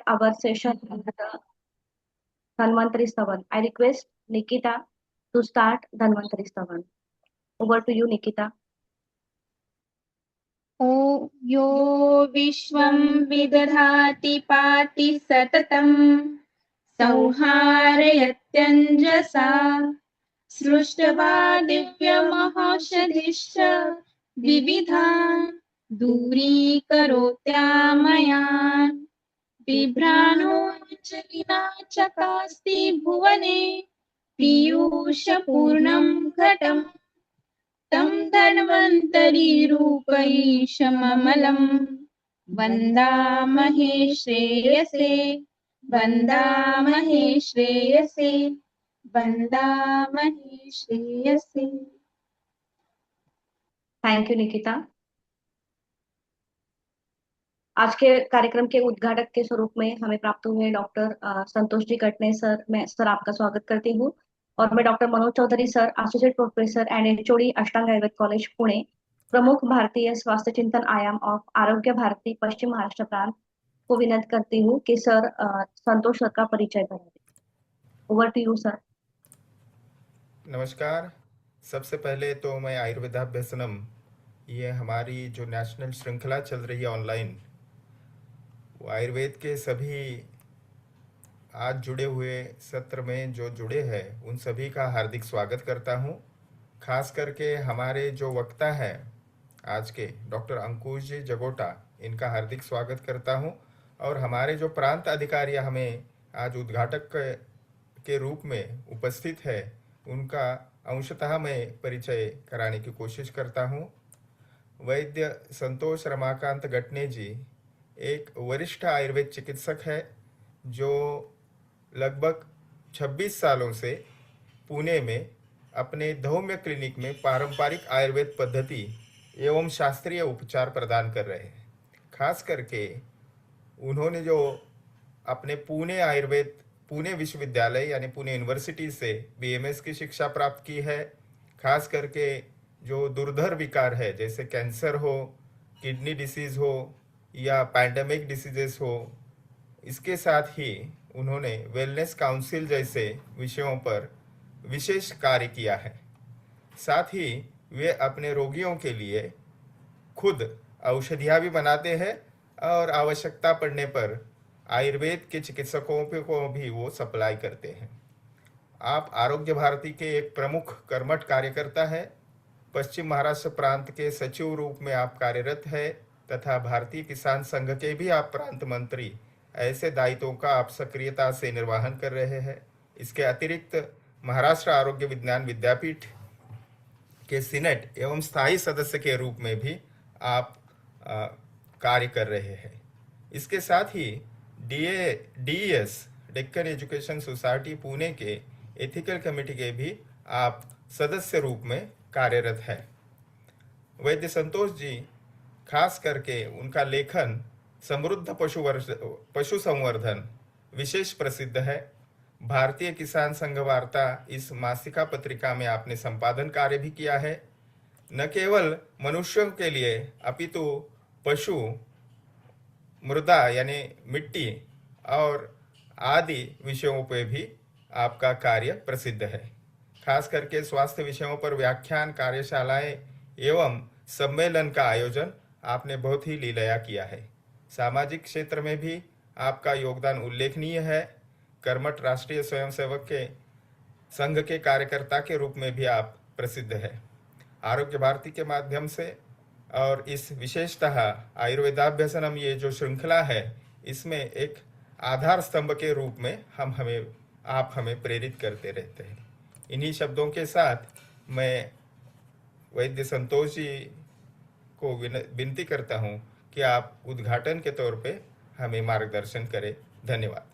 our session on the Dhanvantari Stavan. I request Nikita to start Dhanvantari Stavan. Over to you, Nikita. ओ यो विश्वं विदधाति पाति सततं संहारयत्यञ्जसा सृष्ट्वा दिव्यमहौषधिश्च विविधान् दूरीकरोत्यामयान् बिभ्राणो च विना चकास्ति भुवने पीयूषपूर्णं घटम् तं धन्वन्तरिरूपैशममलं वन्दामहे श्रेयसे वन्दामहे श्रेयसे वन्दामहे श्रेयसे। Thank you Nikita. आज के कार्यक्रम के उद्घाटक के स्वरूप में हमें प्राप्त हुए डॉक्टर संतोष जी कटने सर, मैं सर आपका स्वागत करती हूँ। और मैं doctor Manoj Chaudhary sir, associate professor and HOD Ashtang Ayurved college Pune, प्रमुख भारतीय स्वास्थ्य चिंतन आयाम ऑफ आरोग्य भारती पश्चिम महाराष्ट्र प्रांत को विनंती करती हूँ कि सर संतोष सर का परिचय करें। Over to you sir. नमस्कार। सबसे पहले तो मैं आयुर्वेदाभ्यसनम, ये हमारी जो नेशनल श्रृंखला चल रही है ऑनलाइन, वो आयुर्वेद के सभी आज जुड़े हुए सत्र में जो जुड़े हैं उन सभी का हार्दिक स्वागत करता हूँ। खास करके हमारे जो वक्ता हैं आज के डॉक्टर अंकुश जी जगोटा, इनका हार्दिक स्वागत करता हूँ। और हमारे जो प्रांत अधिकारी हमें आज उद्घाटक के रूप में उपस्थित है, उनका अंशतः मैं परिचय कराने की कोशिश करता हूँ। वैद्य संतोष रमाकांत गटने जी एक वरिष्ठ आयुर्वेद चिकित्सक है जो लगभग 26 सालों से पुणे में अपने धौम्य क्लिनिक में पारंपरिक आयुर्वेद पद्धति एवं शास्त्रीय उपचार प्रदान कर रहे हैं। खास करके उन्होंने जो अपने पुणे विश्वविद्यालय यानी पुणे यूनिवर्सिटी से बीएमएस की शिक्षा प्राप्त की है। खास करके जो दुर्धर विकार है, जैसे कैंसर हो, किडनी डिसीज हो या पैंडेमिक डिसीजेस हो, इसके साथ ही उन्होंने वेलनेस काउंसिल जैसे विषयों पर विशेष कार्य किया है। साथ ही वे अपने रोगियों के लिए खुद औषधियाँ भी बनाते हैं और आवश्यकता पड़ने पर आयुर्वेद के चिकित्सकों को भी वो सप्लाई करते हैं। आप आरोग्य भारती के एक प्रमुख कर्मठ कार्यकर्ता हैं। पश्चिम महाराष्ट्र प्रांत के सचिव रूप में आप कार्यरत हैं तथा भारतीय किसान संघ के भी आप प्रांत मंत्री। ऐसे दायित्वों का आप सक्रियता से निर्वहन कर रहे हैं। इसके अतिरिक्त महाराष्ट्र आरोग्य विज्ञान विद्यापीठ के सीनेट एवं स्थायी सदस्य के रूप में भी आप कार्य कर रहे हैं। इसके साथ ही DES Deccan education society Pune के एथिकल कमेटी के भी आप सदस्य रूप में कार्यरत है। वैद्य संतोष जी खास करके उनका लेखन समृद्ध पशु संवर्धन विशेष प्रसिद्ध है। भारतीय किसान संघ वार्ता इस मासिका पत्रिका में आपने संपादन कार्य भी किया है। न केवल मनुष्यों के लिए अपितु पशु, मृदा यानी मिट्टी और आदि विषयों पर भी आपका कार्य प्रसिद्ध है। खास करके स्वास्थ्य विषयों पर व्याख्यान, कार्यशालाएं एवं सम्मेलन का आयोजन आपने बहुत ही लीलया किया है। सामाजिक क्षेत्र में भी आपका योगदान उल्लेखनीय है। कर्मठ राष्ट्रीय स्वयंसेवक के संघ के कार्यकर्ता के रूप में भी आप प्रसिद्ध है। आरोग्य भारती के माध्यम से और इस विशेषतः आयुर्वेदाभ्यसनम ये जो श्रृंखला है, इसमें एक आधार स्तंभ के रूप में आप हमें प्रेरित करते रहते हैं। इन्हीं शब्दों के साथ मैं वैद्य संतोष जी को विनती करता हूं कि आप उद्घाटन के तौर पे हमें मार्गदर्शन करें। धन्यवाद।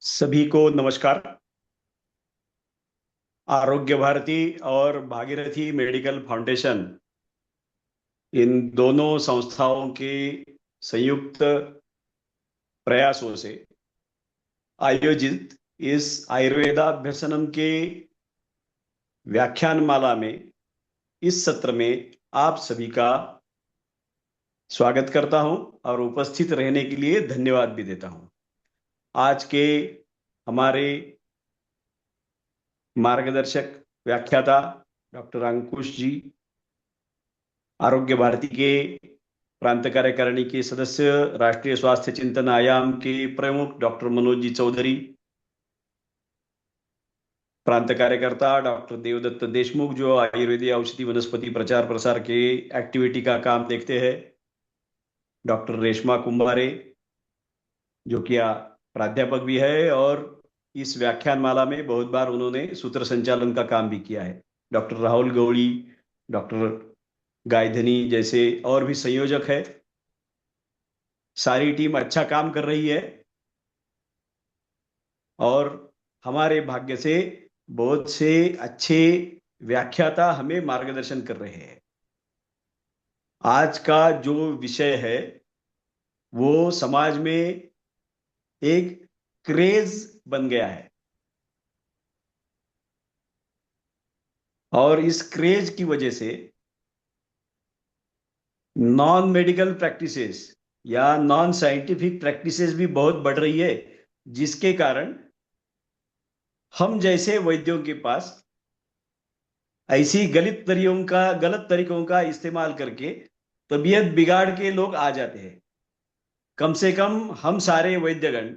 सभी को नमस्कार। आरोग्य भारती और भागीरथी मेडिकल फाउंडेशन, इन दोनों संस्थाओं के संयुक्त प्रयासों से आयोजित इस आयुर्वेदाभ्यसनम के व्याख्यानमाला में इस सत्र में आप सभी का स्वागत करता हूं और उपस्थित रहने के लिए धन्यवाद भी देता हूं। आज के हमारे मार्गदर्शक व्याख्याता डॉक्टर अंकुश जी, आरोग्य भारती के प्रांत कार्यकारिणी के सदस्य, राष्ट्रीय स्वास्थ्य चिंतन आयाम के प्रमुख डॉक्टर मनोज जी चौधरी, प्रांत कार्यकर्ता डॉक्टर देवदत्त देशमुख जो आयुर्वेदीय औषधि वनस्पति प्रचार प्रसार के एक्टिविटी का काम देखते हैं, डॉक्टर रेशमा कुंभारे जो कि प्राध्यापक भी है और इस व्याख्यान माला में बहुत बार उन्होंने सूत्र संचालन का काम भी किया है, डॉक्टर राहुल गौड़ी, डॉक्टर गायधनी जैसे और भी संयोजक है। सारी टीम अच्छा काम कर रही है और हमारे भाग्य से बहुत से अच्छे व्याख्याता हमें मार्गदर्शन कर रहे हैं। आज का जो विषय है वो समाज में एक क्रेज बन गया है और इस क्रेज की वजह से नॉन मेडिकल प्रैक्टिसेस या नॉन साइंटिफिक प्रैक्टिसेस भी बहुत बढ़ रही है, जिसके कारण हम जैसे वैद्यों के पास ऐसी गलत तरीकों का इस्तेमाल करके तबीयत बिगाड़ के लोग आ जाते हैं। कम से कम हम सारे वैद्यगण,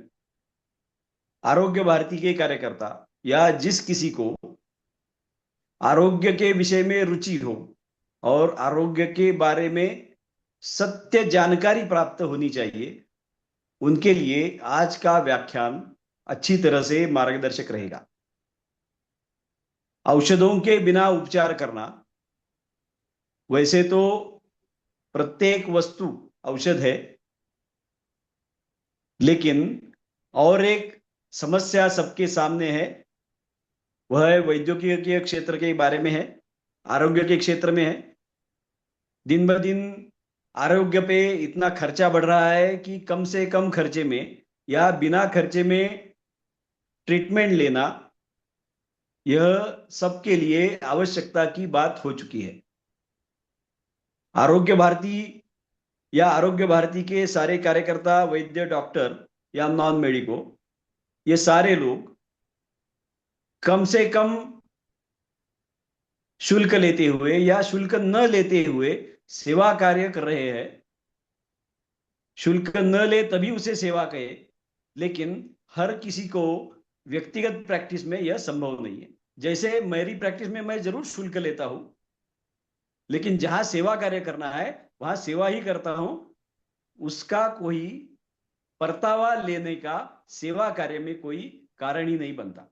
आरोग्य भारती के कार्यकर्ता या जिस किसी को आरोग्य के विषय में रुचि हो और आरोग्य के बारे में सत्य जानकारी प्राप्त होनी चाहिए, उनके लिए आज का व्याख्यान अच्छी तरह से मार्गदर्शक रहेगा। औषधों के बिना उपचार करना, वैसे तो प्रत्येक वस्तु औषध है, लेकिन और एक समस्या सबके सामने है, वह वैद्यकीय के क्षेत्र के बारे में है, आरोग्य के क्षेत्र में है। दिन ब दिन आरोग्य पे इतना खर्चा बढ़ रहा है कि कम से कम खर्चे में या बिना खर्चे में ट्रीटमेंट लेना यह सबके लिए आवश्यकता की बात हो चुकी है। आरोग्य भारती या आरोग्य भारती के सारे कार्यकर्ता, वैद्य, डॉक्टर या नॉन मेडिको, ये सारे लोग कम से कम शुल्क लेते हुए या शुल्क न लेते हुए सेवा कार्य कर रहे हैं। शुल्क न ले तभी उसे सेवा कहे, लेकिन हर किसी को व्यक्तिगत प्रैक्टिस में यह संभव नहीं है। जैसे मेरी प्रैक्टिस में मैं जरूर शुल्क लेता हूं, लेकिन जहां सेवा कार्य करना है वहां सेवा ही करता हूं। उसका कोई परतावा लेने का सेवा कार्य में कोई कारण ही नहीं बनता,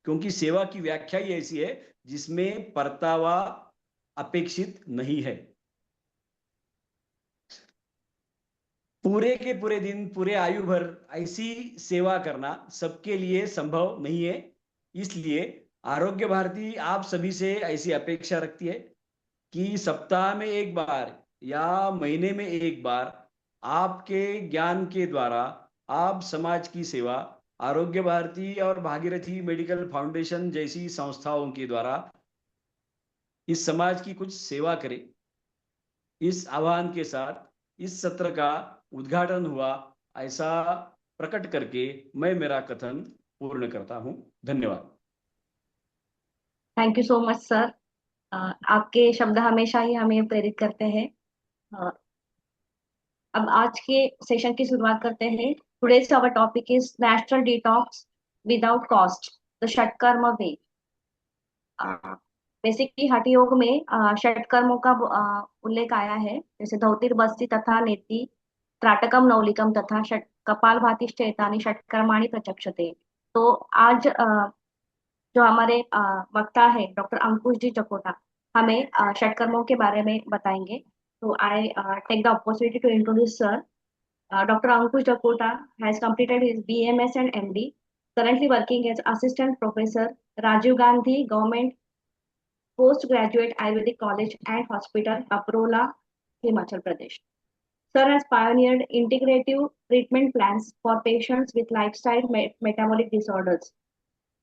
क्योंकि सेवा की व्याख्या ही ऐसी है जिसमें परतावा अपेक्षित नहीं है। पूरे के पूरे दिन, पूरे आयु भर ऐसी सेवा करना सबके लिए संभव नहीं है। इसलिए आरोग्य भारती आप सभी से ऐसी अपेक्षा रखती है कि सप्ताह में एक बार या महीने में एक बार आपके ज्ञान के द्वारा आप समाज की सेवा आरोग्य भारती और भागीरथी मेडिकल फाउंडेशन जैसी संस्थाओं के द्वारा इस समाज की कुछ सेवा करें। इस आह्वान के साथ इस सत्र का उद्घाटन हुआ, ऐसा प्रकट करके मैं मेरा कथन पूर्ण करता हूं। धन्यवाद। Thank you so much sir. आपके शब्द हमेशा ही हमें प्रेरित करते हैं। अब आज के सेशन की शुरुआत करते हैं। Today's our topic is natural detox without cost, the shatkarma way. Basically Hatha yoga में षटकर्मों का उल्लेख आया है, जैसे धौतिर्बस्ति तथा नेति, त्राटकम नौलिकम तथा षट कपालभातिश्चेतानि षटकर्माणि प्रचक्षते। तो आज जो हमारे वक्ता है डॉक्टर अंकुश जी जकोटा हमें षटकर्मों के बारे में बताएंगे। तो I take the opportunity to introduce sir. Dr. Ankush Dakota has completed his BMS and MD, currently working as Assistant Professor, Rajiv Gandhi Government Postgraduate Ayurvedic College and Hospital, Aprola, Himachal Pradesh. Sir has pioneered integrative treatment plans for patients with lifestyle metabolic disorders.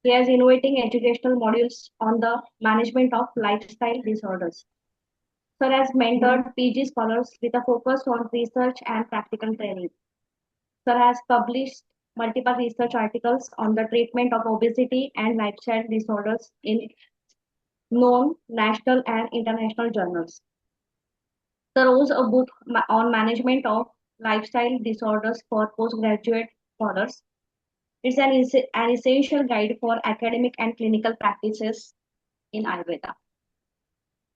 He has innovating educational modules on the management of lifestyle disorders. Sir has mentored PG scholars with a focus on research and practical training. Sir has published multiple research articles on the treatment of obesity and lifestyle disorders in known national and international journals. Sir wrote a book on management of lifestyle disorders for postgraduate scholars. It's an essential guide for academic and clinical practices in Ayurveda.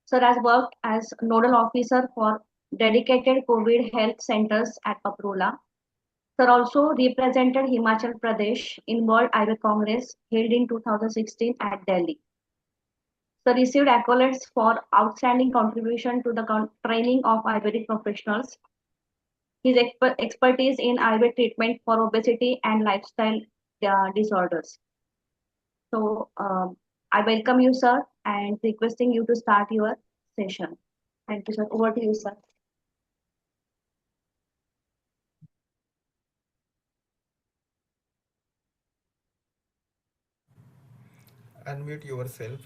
Sir has worked as nodal officer for dedicated COVID health centers at Paprola. Sir also represented Himachal Pradesh in World Ayurveda Congress held in 2016 at Delhi. Sir received accolades for outstanding contribution to the training of Ayurvedic professionals. His expertise in Ayurvedic treatment for obesity and lifestyle disorders. So I welcome you, sir, and requesting you to start your session. Thank you, sir. Over to you, sir. Unmute yourself.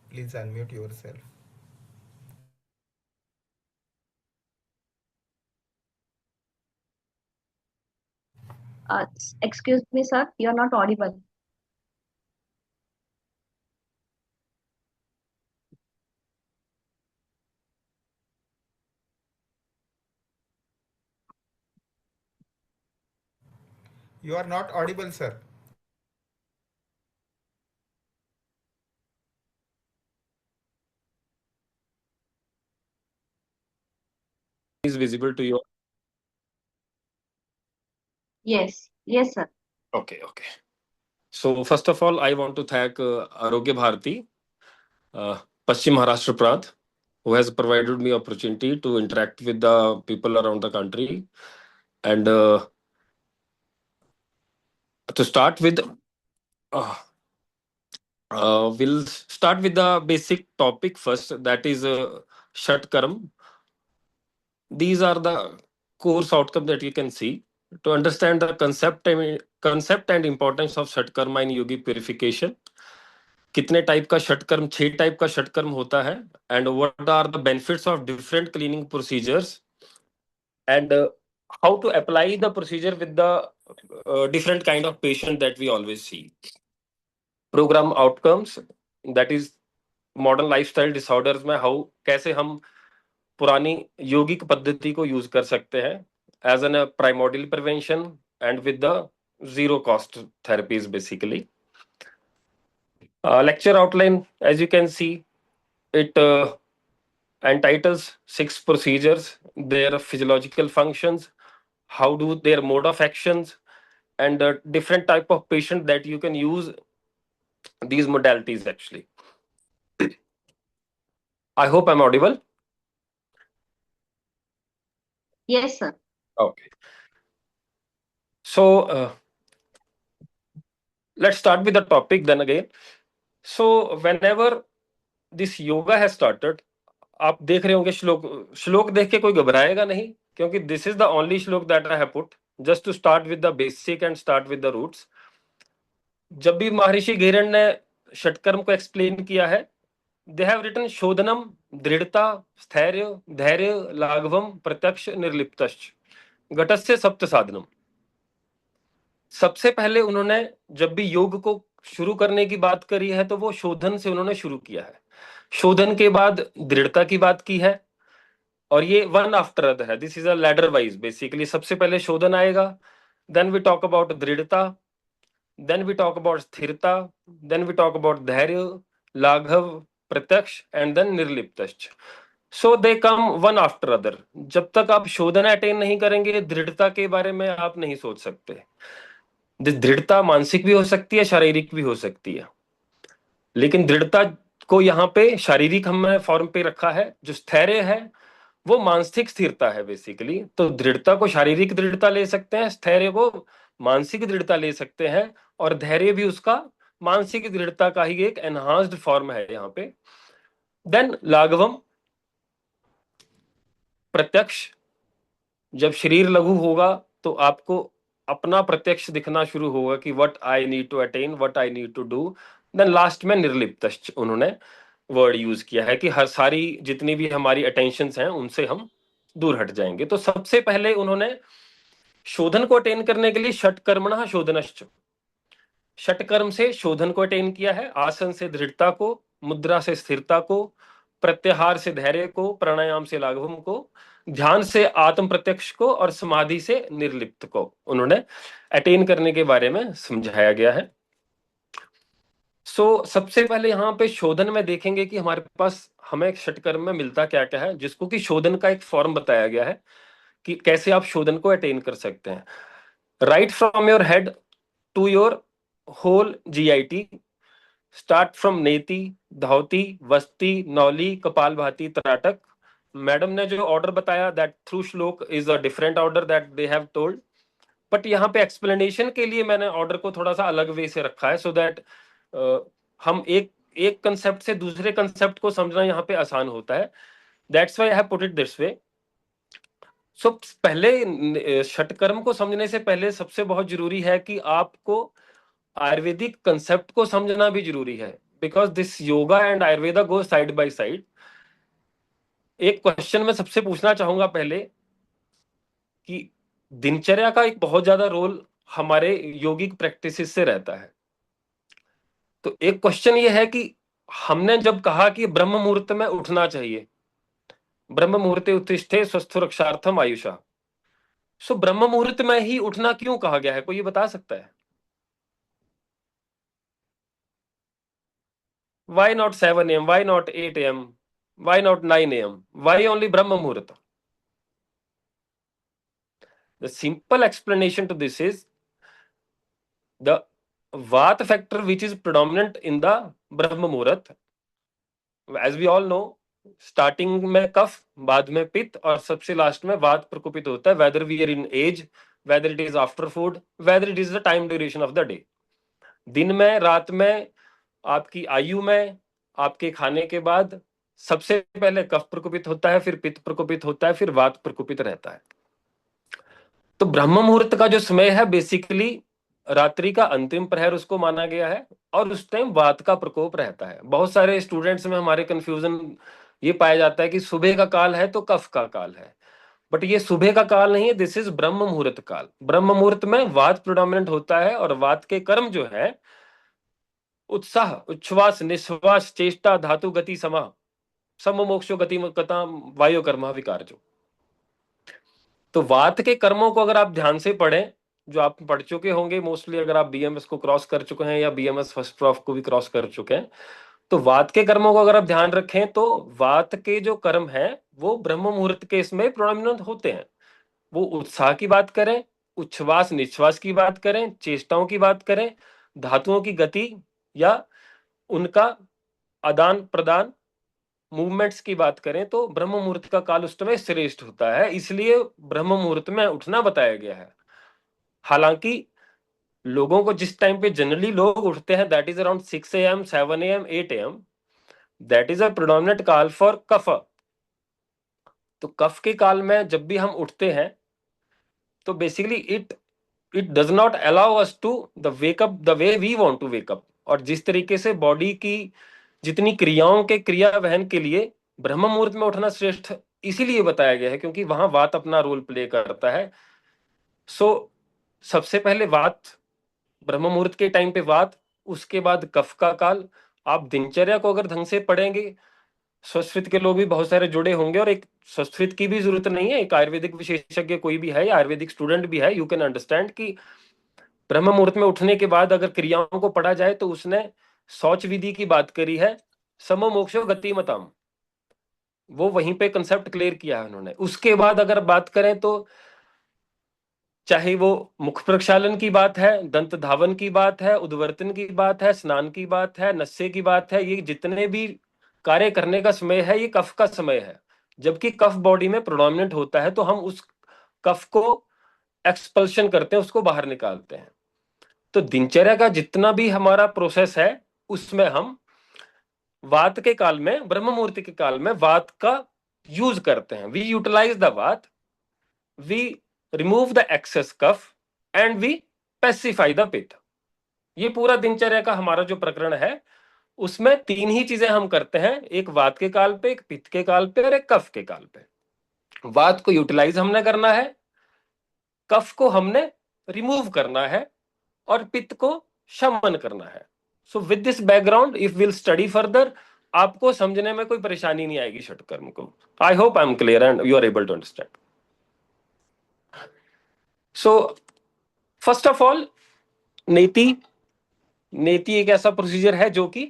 Please unmute yourself. Excuse me, sir, you are not audible. You are not audible, sir. Is visible to you? Yes, yes, sir. Okay. So first of all, I want to thank Arogya Bharati, Paschim Maharashtra Prant, who has provided me opportunity to interact with the people around the country. And to start with, we'll start with the basic topic first, that is Shat Karm. These are the course outcome that you can see. To understand the concept and importance of Shat Karma in yogi purification, कितने type का षटकर्म 6 type का षटकर्म होता है and what are the benefits of different cleaning procedures and how to apply the procedure with the different kind of patient that we always see program outcomes that is modern lifestyle disorders में how कैसे हम पुरानी योगिक पद्धति को use कर सकते हैं as an primordial prevention and with the zero cost therapies basically. Lecture outline, as you can see, it entitles 6 procedures, their physiological functions, how do their mode of actions, and different type of patient that you can use these modalities actually. I hope I'm audible. Yes, sir. Okay. So let's start with the topic then again. So whenever this yoga has started, आप देख रहे होंगे श्लोक देख के कोई घबराएगा नहीं, क्योंकि this is the only shloka that I have put just to start with the basic and start with the roots. जब भी महर्षि घिरण ने षटकर्म को एक्सप्लेन किया है, दे हैव रिटन शोधनम, दृढ़ता, स्थैर्य, धैर्य, लाघवम, प्रत्यक्ष, निर्लिप्तश्च, घटस्य सप्त साधनम. सबसे पहले उन्होंने जब भी योग को शुरू करने की बात करी है तो वो शोधन से उन्होंने शुरू किया है. शोधन के बाद दृढ़ता की बात की है, और ये वन आफ्टर अदर है. This is a ladder wise basically. सबसे पहले शोधन आएगा, then we talk about dridhata, then we talk about sthirata, then we talk about dhairya, laghav, pratyaksh, and then nirliptashcha. So they come one after other. जब तक आप शोधन अटेन नहीं करेंगे, दृढ़ता के बारे में आप नहीं सोच सकते. दृढ़ता मानसिक भी हो सकती है, शारीरिक भी हो सकती है, लेकिन दृढ़ता को यहाँ पे शारीरिक हमने फॉर्म पे रखा है. जो स्थैर्य है वो मानसिक स्थिरता है बेसिकली. तो दृढ़ता को शारीरिक दृढ़ता ले सकते हैं, स्थैर्य को मानसिक दृढ़ता ले सकते हैं, और धैर्य भी उसका मानसिक दृढ़ता का ही एक एनहांस्ड फॉर्म है यहाँ पे. देन लाघवम, प्रत्यक्ष. जब शरीर लघु होगा तो आपको अपना प्रत्यक्ष दिखना शुरू होगा कि what I need to attain, what I need to do. Then last में निर्लिप्तश्च उन्होंने वर्ड यूज किया है कि हर सारी जितनी भी हमारी अटेंशंस हैं उनसे हम दूर हट जाएंगे। तो सबसे पहले उन्होंने शोधन को अटेन करने के लिए षटकर्मणः शोधनश्च, षटकर्म से शोधन को अटेन किया है। आसन से दृढ़ता को, मुद्रा से स्थिरता को, प्रत्याहार से धैर्य को, प्राणायाम से लाघवम को, ध्यान से आत्म प्रत्यक्ष को और समाधि से निर्लिप्त को उन्होंने अटेन करने के बारे में समझाया गया है। सबसे पहले यहाँ पे शोधन में देखेंगे कि हमारे पास हमें षटकर्म में मिलता क्या क्या है, जिसको कि शोधन का एक फॉर्म बताया गया है कि कैसे आप शोधन को अटेन कर सकते हैं। Right from your head to your whole GIT, start from neti, dhauti, वस्ती, नौली, कपालभाति, त्राटक। मैडम ने जो ऑर्डर बताया दैट थ्रू श्लोक is a different order that they have told, but यहाँ पे एक्सप्लेनेशन के लिए मैंने ऑर्डर को थोड़ा सा अलग वे से रखा है, सो दैट हम एक कंसेप्ट से दूसरे कंसेप्ट को समझना यहाँ पे आसान होता है। That's why I have put it this way. So पहले षटकर्म को समझने से पहले सबसे बहुत जरूरी है कि आपको आयुर्वेदिक कंसेप्ट को समझना भी जरूरी है, because this yoga and Ayurveda go side by side. एक क्वेश्चन मैं सबसे पूछना चाहूंगा पहले कि दिनचर्या का एक बहुत ज्यादा रोल हमारे योगिक प्रैक्टिसेस से रहता है। तो एक क्वेश्चन ये है कि हमने जब कहा कि ब्रह्म मुहूर्त में उठना चाहिए, ब्रह्म मुहूर्ते उत्तिष्ठे स्वस्थ रक्षार्थम आयुषा, सो ब्रह्म मुहूर्त में ही उठना क्यों कहा गया है, कोई ये बता सकता है? Why not 7 a.m? Why not 8 a.m? Why not 9 a.m? Why only Brahma Muhurta? The simple explanation to this is the Vata factor which is predominant in the Brahma Muhurat. As we all know, starting में कफ, बाद में पित्त और सबसे last में वात प्रकोपित होता है, whether we are in age, whether it is after food, whether it is the time duration of the day. दिन में, रात में, आपकी आयु में, आपके खाने के बाद सबसे पहले कफ प्रकोपित होता है, फिर पित्त प्रकोपित होता है, फिर वात प्रकोपित रहता है। तो ब्रह्म मुहूर्त का जो समय है बेसिकली रात्रि का अंतिम प्रहर उसको माना गया है, और उस टाइम वात का प्रकोप रहता है। बहुत सारे स्टूडेंट्स में हमारे कंफ्यूजन ये पाया जाता है कि सुबह का काल है तो कफ का काल है, बट ये सुबह का काल नहीं है, दिस इज ब्रह्म मुहूर्त काल। ब्रह्म मुहूर्त में वात प्रोडोमिनेंट होता है, और वात के कर्म जो है उत्साह, उच्छ्वास, निश्वास, चेष्टा, धातु, गति, समा, सम, मोक्षो, गति, कता, वायु, कर्म, विकार। जो तो वात के कर्मों को अगर आप ध्यान से पढ़ें, जो आप पढ़ चुके होंगे मोस्टली, अगर आप BMS को क्रॉस कर चुके हैं या BMS फर्स्ट प्रॉफ को भी क्रॉस कर चुके हैं, तो वात के कर्मों को अगर आप ध्यान रखें तो वात के जो कर्म हैं वो ब्रह्म मुहूर्त के इसमें प्रोमिनेंट होते हैं। वो उत्साह की बात करें, उच्छ्वास निश्वास की बात करें, चेष्टाओं की बात करें, धातुओं की गति या उनका आदान प्रदान, मूवमेंट्स की बात करें, तो ब्रह्म मुहूर्त का काल उस समय श्रेष्ठ होता है, इसलिए ब्रह्म मुहूर्त में उठना बताया गया है। हालांकि लोगों को जिस टाइम पे जनरली लोग उठते हैं that is around 6 AM, 7 AM, 8 AM, that is a predominant काल फॉर कफ। तो कफ के काल में जब भी हम उठते हैं तो basically it does not allow us to the wake up the way we want to wake up, और जिस तरीके से बॉडी की जितनी क्रियाओं के क्रिया वहन के लिए ब्रह्म मुहूर्त में उठना श्रेष्ठ इसीलिए बताया गया है क्योंकि वहां वात अपना रोल प्ले करता है। सबसे पहले वात, ब्रह्म मुहूर्त के टाइम पे वात, उसके बाद कफ का काल। आप दिनचर्या को अगर ढंग से पढ़ेंगे, संस्कृत के लोग भी बहुत सारे जुड़े होंगे, और एक संस्कृत की भी जरूरत नहीं है, एक आयुर्वेदिक विशेषज्ञ कोई भी है या आयुर्वेदिक स्टूडेंट भी है, यू कैन अंडरस्टैंड कि ब्रह्म मुहूर्त में उठने के बाद अगर क्रियाओं को पढ़ा जाए तो उसने शौच विधि की बात करी है, समो मोक्षो गति मतम, वो वहीं पे कंसेप्ट क्लियर किया है उन्होंने। उसके बाद अगर बात करें तो चाहे वो मुख प्रक्षालन की बात है, दंत धावन की बात है, उद्वर्तन की बात है, स्नान की बात है, नस्से की बात है, ये जितने भी कार्य करने का समय है ये कफ का समय है। जबकि कफ बॉडी में प्रोडोमिनेंट होता है तो हम उस कफ को एक्सपल्शन करते हैं, उसको बाहर निकालते हैं। तो दिनचर्या का जितना भी हमारा प्रोसेस है उसमें हम वात के काल में, ब्रह्म मुहूर्त के काल में वात का यूज करते हैं। We utilise the vata, we remove the excess kapha and we pacify the pitta. ये पूरा दिनचर्या का हमारा जो प्रकरण है उसमें 3 ही चीजें हम करते हैं, एक वात के काल पे, एक पित्त के काल पे और एक कफ के काल पे। वात को यूटिलाइज हमने करना है, कफ को हमने रिमूव करना है और पित्त को शमन करना है। So with this background if will study further, आपको समझने में कोई परेशानी नहीं आएगी षटकर्म को। I hope I am clear and you are able to understand. So first of all, neti एक ऐसा प्रोसीजर है जो कि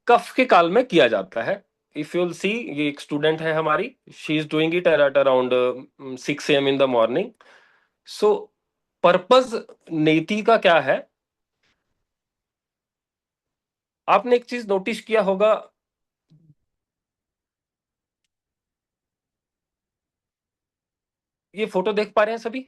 कफ के काल में किया जाता है। इफ यू विल सी, ये एक स्टूडेंट है हमारी, she is doing it at around 6 AM in the morning. So purpose नेति का क्या है? आपने एक चीज नोटिस किया होगा, ये फोटो देख पा रहे हैं सभी?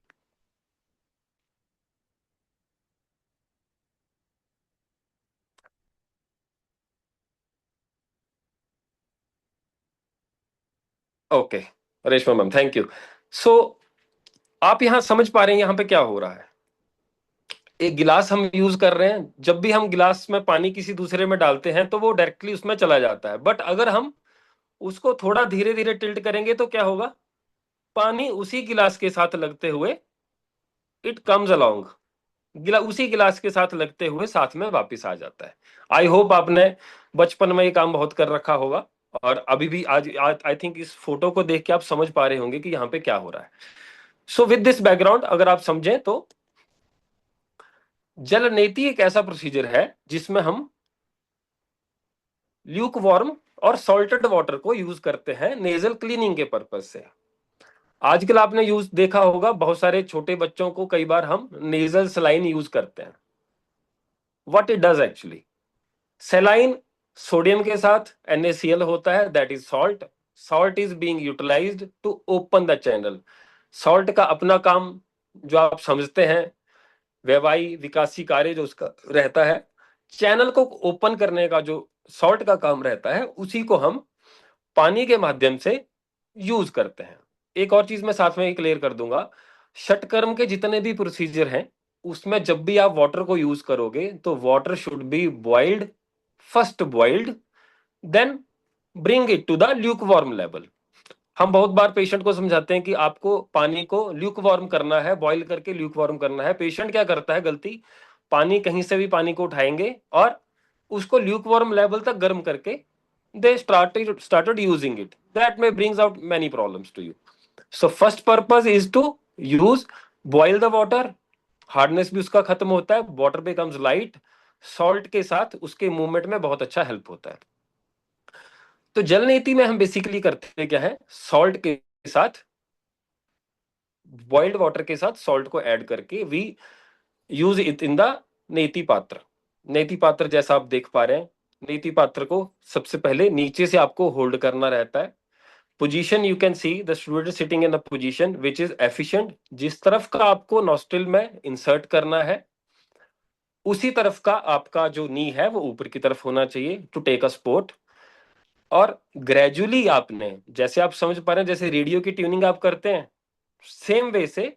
Okay, Reshma ma'am, thank you. So आप यहां समझ पा रहे हैं यहां पे क्या हो रहा है? एक गिलास हम यूज कर रहे हैं, जब भी हम गिलास में पानी किसी दूसरे में डालते हैं तो वो डायरेक्टली उसमें चला जाता है, बट अगर हम उसको थोड़ा धीरे धीरे टिल्ट करेंगे तो क्या होगा? पानी उसी गिलास के साथ लगते हुए इट कम्स अलोंग, उसी गिलास के साथ लगते हुए साथ में वापस आ जाता है। आई होप आपने बचपन में ये काम बहुत कर रखा होगा और अभी भी आज आई थिंक इस फोटो को देख के आप समझ पा रहे होंगे कि यहाँ पे क्या हो रहा है। सो विद दिस बैकग्राउंड अगर आप समझें तो जल नेति एक ऐसा प्रोसीजर है जिसमें हम ल्यूक वार्म और सॉल्टेड वाटर को यूज करते हैं नेजल क्लीनिंग के पर्पज से। आजकल आपने यूज देखा होगा, बहुत सारे छोटे बच्चों को कई बार हम नेजल सलाइन यूज करते हैं। What it does actually, saline sodium के साथ NaCl होता है, that is salt. Salt is being utilised to open the channel. Salt का अपना काम जो आप समझते हैं, वैवाई विकासी कार्य जो उसका रहता है, चैनल को ओपन करने का जो सॉल्ट का काम रहता है, उसी को हम पानी के माध्यम से यूज करते हैं। एक और चीज मैं साथ में क्लियर कर दूंगा, षटकर्म के जितने भी प्रोसीजर हैं उसमें जब भी आप वाटर को यूज करोगे तो water should be boiled, first boiled, then bring it to the lukewarm level. हम बहुत बार पेशेंट को समझाते हैं कि आपको पानी को ल्यूक वार्म करना है, बॉईल करके ल्यूक वार्म करना है। पेशेंट क्या करता है गलती, पानी कहीं से भी पानी को उठाएंगे और उसको ल्यूक वार्म लेवल तक गर्म करके they started using it. That may brings out many problems to you. So first purpose is to use boil the water, hardness भी उसका खत्म होता है, वाटर becomes light, सॉल्ट के साथ उसके मूवमेंट में बहुत अच्छा हेल्प होता है। तो जल नीति में हम बेसिकली करते क्या है, सॉल्ट के साथ, बॉइल्ड वाटर के साथ सॉल्ट को ऐड करके we use it in the neti patra. नेति पात्र जैसा आप देख पा रहे हैं, नेति पात्र को सबसे पहले नीचे से आपको होल्ड करना रहता है। Position you can see the student sitting in the position which is efficient. जिस तरफ का आपको नॉस्ट्रिल में इंसर्ट करना है उसी तरफ का आपका जो नी है वो ऊपर की तरफ होना चाहिए टू टेक अ सपोर्ट। और ग्रेजुअली आपने, जैसे आप समझ पा रहे हैं जैसे रेडियो की ट्यूनिंग आप करते हैं, सेम वे से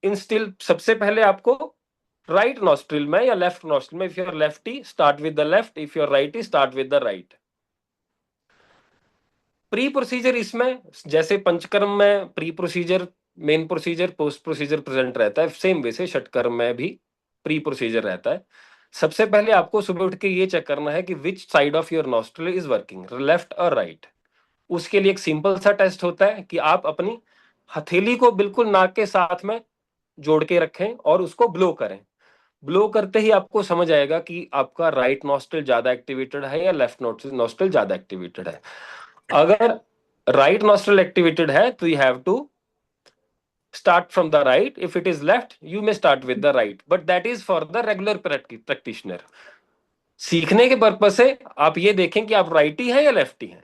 इंस्टिल सबसे पहले आपको राइट नॉस्ट्रिल में या लेफ्ट नॉस्ट्रिल में, if you are lefty start with the left, if you are righty start with the right. Pre procedure इसमें जैसे पंचकर्म में pre procedure, main procedure, post procedure present रहता है, सेम वे से षटकर्म में भी प्री प्रोसीजर रहता है। सबसे पहले आपको सुबह उठ के ये चेक करना है कि which side of your nostril is working, left और राइट। उसके लिए एक सिंपल सा टेस्ट होता है कि आप अपनी हथेली को बिल्कुल नाक के साथ में जोड़ के रखें और उसको ब्लो करें। ब्लो करते ही आपको समझ आएगा कि आपका राइट नॉस्ट्रिल ज्यादा एक्टिवेटेड है या लेफ्ट नॉस्ट्रिल ज्यादा एक्टिवेटेड है। अगर राइट नॉस्ट्रिल एक्टिवेटेड है तो you have to start from the right. If it is left, you may start with the right, but that is for the regular practitioner. सीखने के purpose से आप ये देखें कि आप राइटी हैं या लेफ्टी हैं,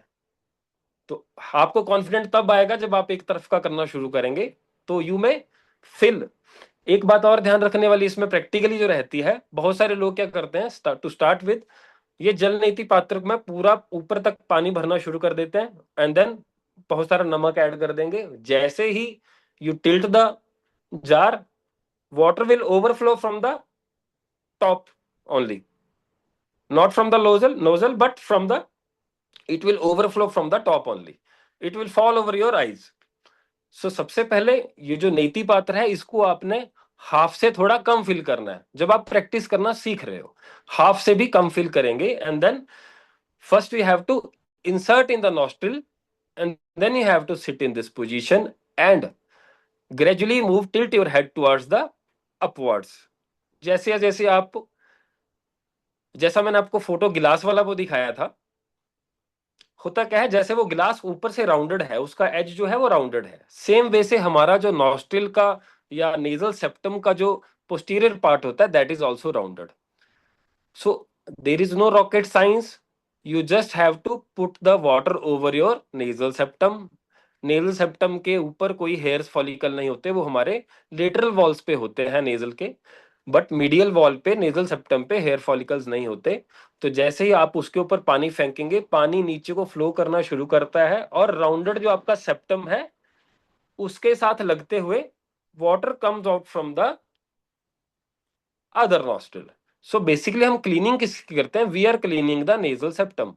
तो आपको कॉन्फिडेंट तब आएगा जब आप एक तरफ का करना शुरू करेंगे। तो यू में फिल। एक बात और ध्यान रखने वाली इसमें प्रैक्टिकली जो रहती है, बहुत सारे लोग क्या करते हैं, टू स्टार्ट विद ये जल नीति पात्र में पूरा ऊपर तक पानी भरना शुरू कर देते हैं एंड देन बहुत सारा नमक ऐड कर देंगे। जैसे ही you tilt the jar, water will overflow from the top only. not from the nozzle, but from the, it will overflow from the top only. It will fall over your eyes. So सबसे पहले ये जो नेति पात्र है इसको आपने half से थोड़ा कम फिल करना है. जब आप प्रैक्टिस करना सीख रहे हो हाफ से भी कम फिल करेंगे. And then first we have to insert in the nostril, and then you have to sit in this position and gradually move, tilt your head towards the upwards. जैसे आप, जैसा मैंने आपको फोटो गिलास वाला वो दिखाया था, होता क्या है, जैसे वो गिलास ऊपर से राउंडेड है, उसका एज जो है वो राउंडेड है, सेम वे से हमारा जो नॉस्ट्रिल का या नेजल सेप्टम का जो पोस्टीरियर पार्ट होता है that is also rounded. So there is no rocket science. You just have to put the water over your nasal septum. Nasal septum के ऊपर कोई hairs follicle नहीं होते, वो हमारे lateral walls पे होते हैं nasal के, बट मीडियल वॉल पे नेजल सेप्टम पे हेयर फॉलिकल्स नहीं होते. तो जैसे ही आप उसके ऊपर पानी फेंकेंगे पानी नीचे को फ्लो करना शुरू करता है और राउंडेड जो आपका सेप्टम है उसके साथ लगते हुए water comes out from the other nostril. So basically हम क्लीनिंग किसकी करते हैं? We are cleaning the nasal septum.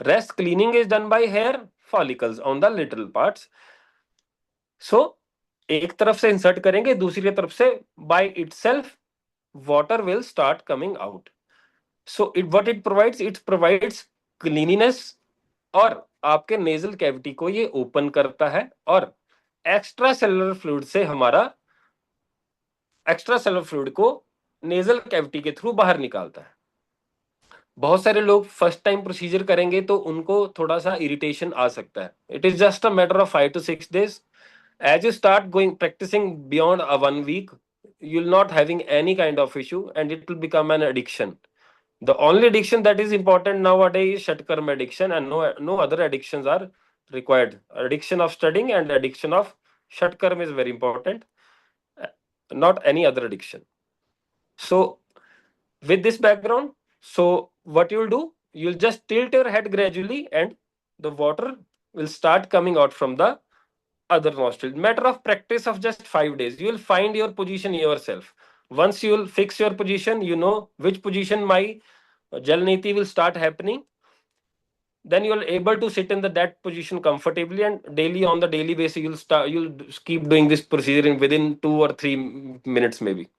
Rest cleaning is done by hair follicles on the little parts. So एक तरफ से इंसर्ट करेंगे, दूसरी तरफ से by itself water will start coming out. So it provides cleanliness और आपके नेजल कैविटी को ये ओपन करता है और एक्स्ट्रा सेलुलर फ्लूइड से हमारा एक्स्ट्रा सेलुलर फ्लूइड को नेजल कैविटी के थ्रू बाहर निकालता है. बहुत सारे लोग फर्स्ट टाइम प्रोसीजर करेंगे तो उनको थोड़ा सा इरिटेशन आ सकता है. It is just a matter of 5 to 6 days. As you start going practicing beyond a 1 week, you'll not having any kind of issue and it will become an addiction. The only addiction that is important nowadays is Shatkarma addiction, and no other addictions are required. Addiction of studying and addiction of Shatkarma is very important, not any other addiction. So with this background, so what you'll do, you'll just tilt your head gradually and the water will start coming out from the other nostril. Matter of practice of just 5 days, you will find your position yourself. Once you will fix your position, you know which position my Jal Niti will start happening, then you are able to sit in that position comfortably, and daily on the daily basis you'll keep doing this procedure in within 2 or 3 minutes maybe.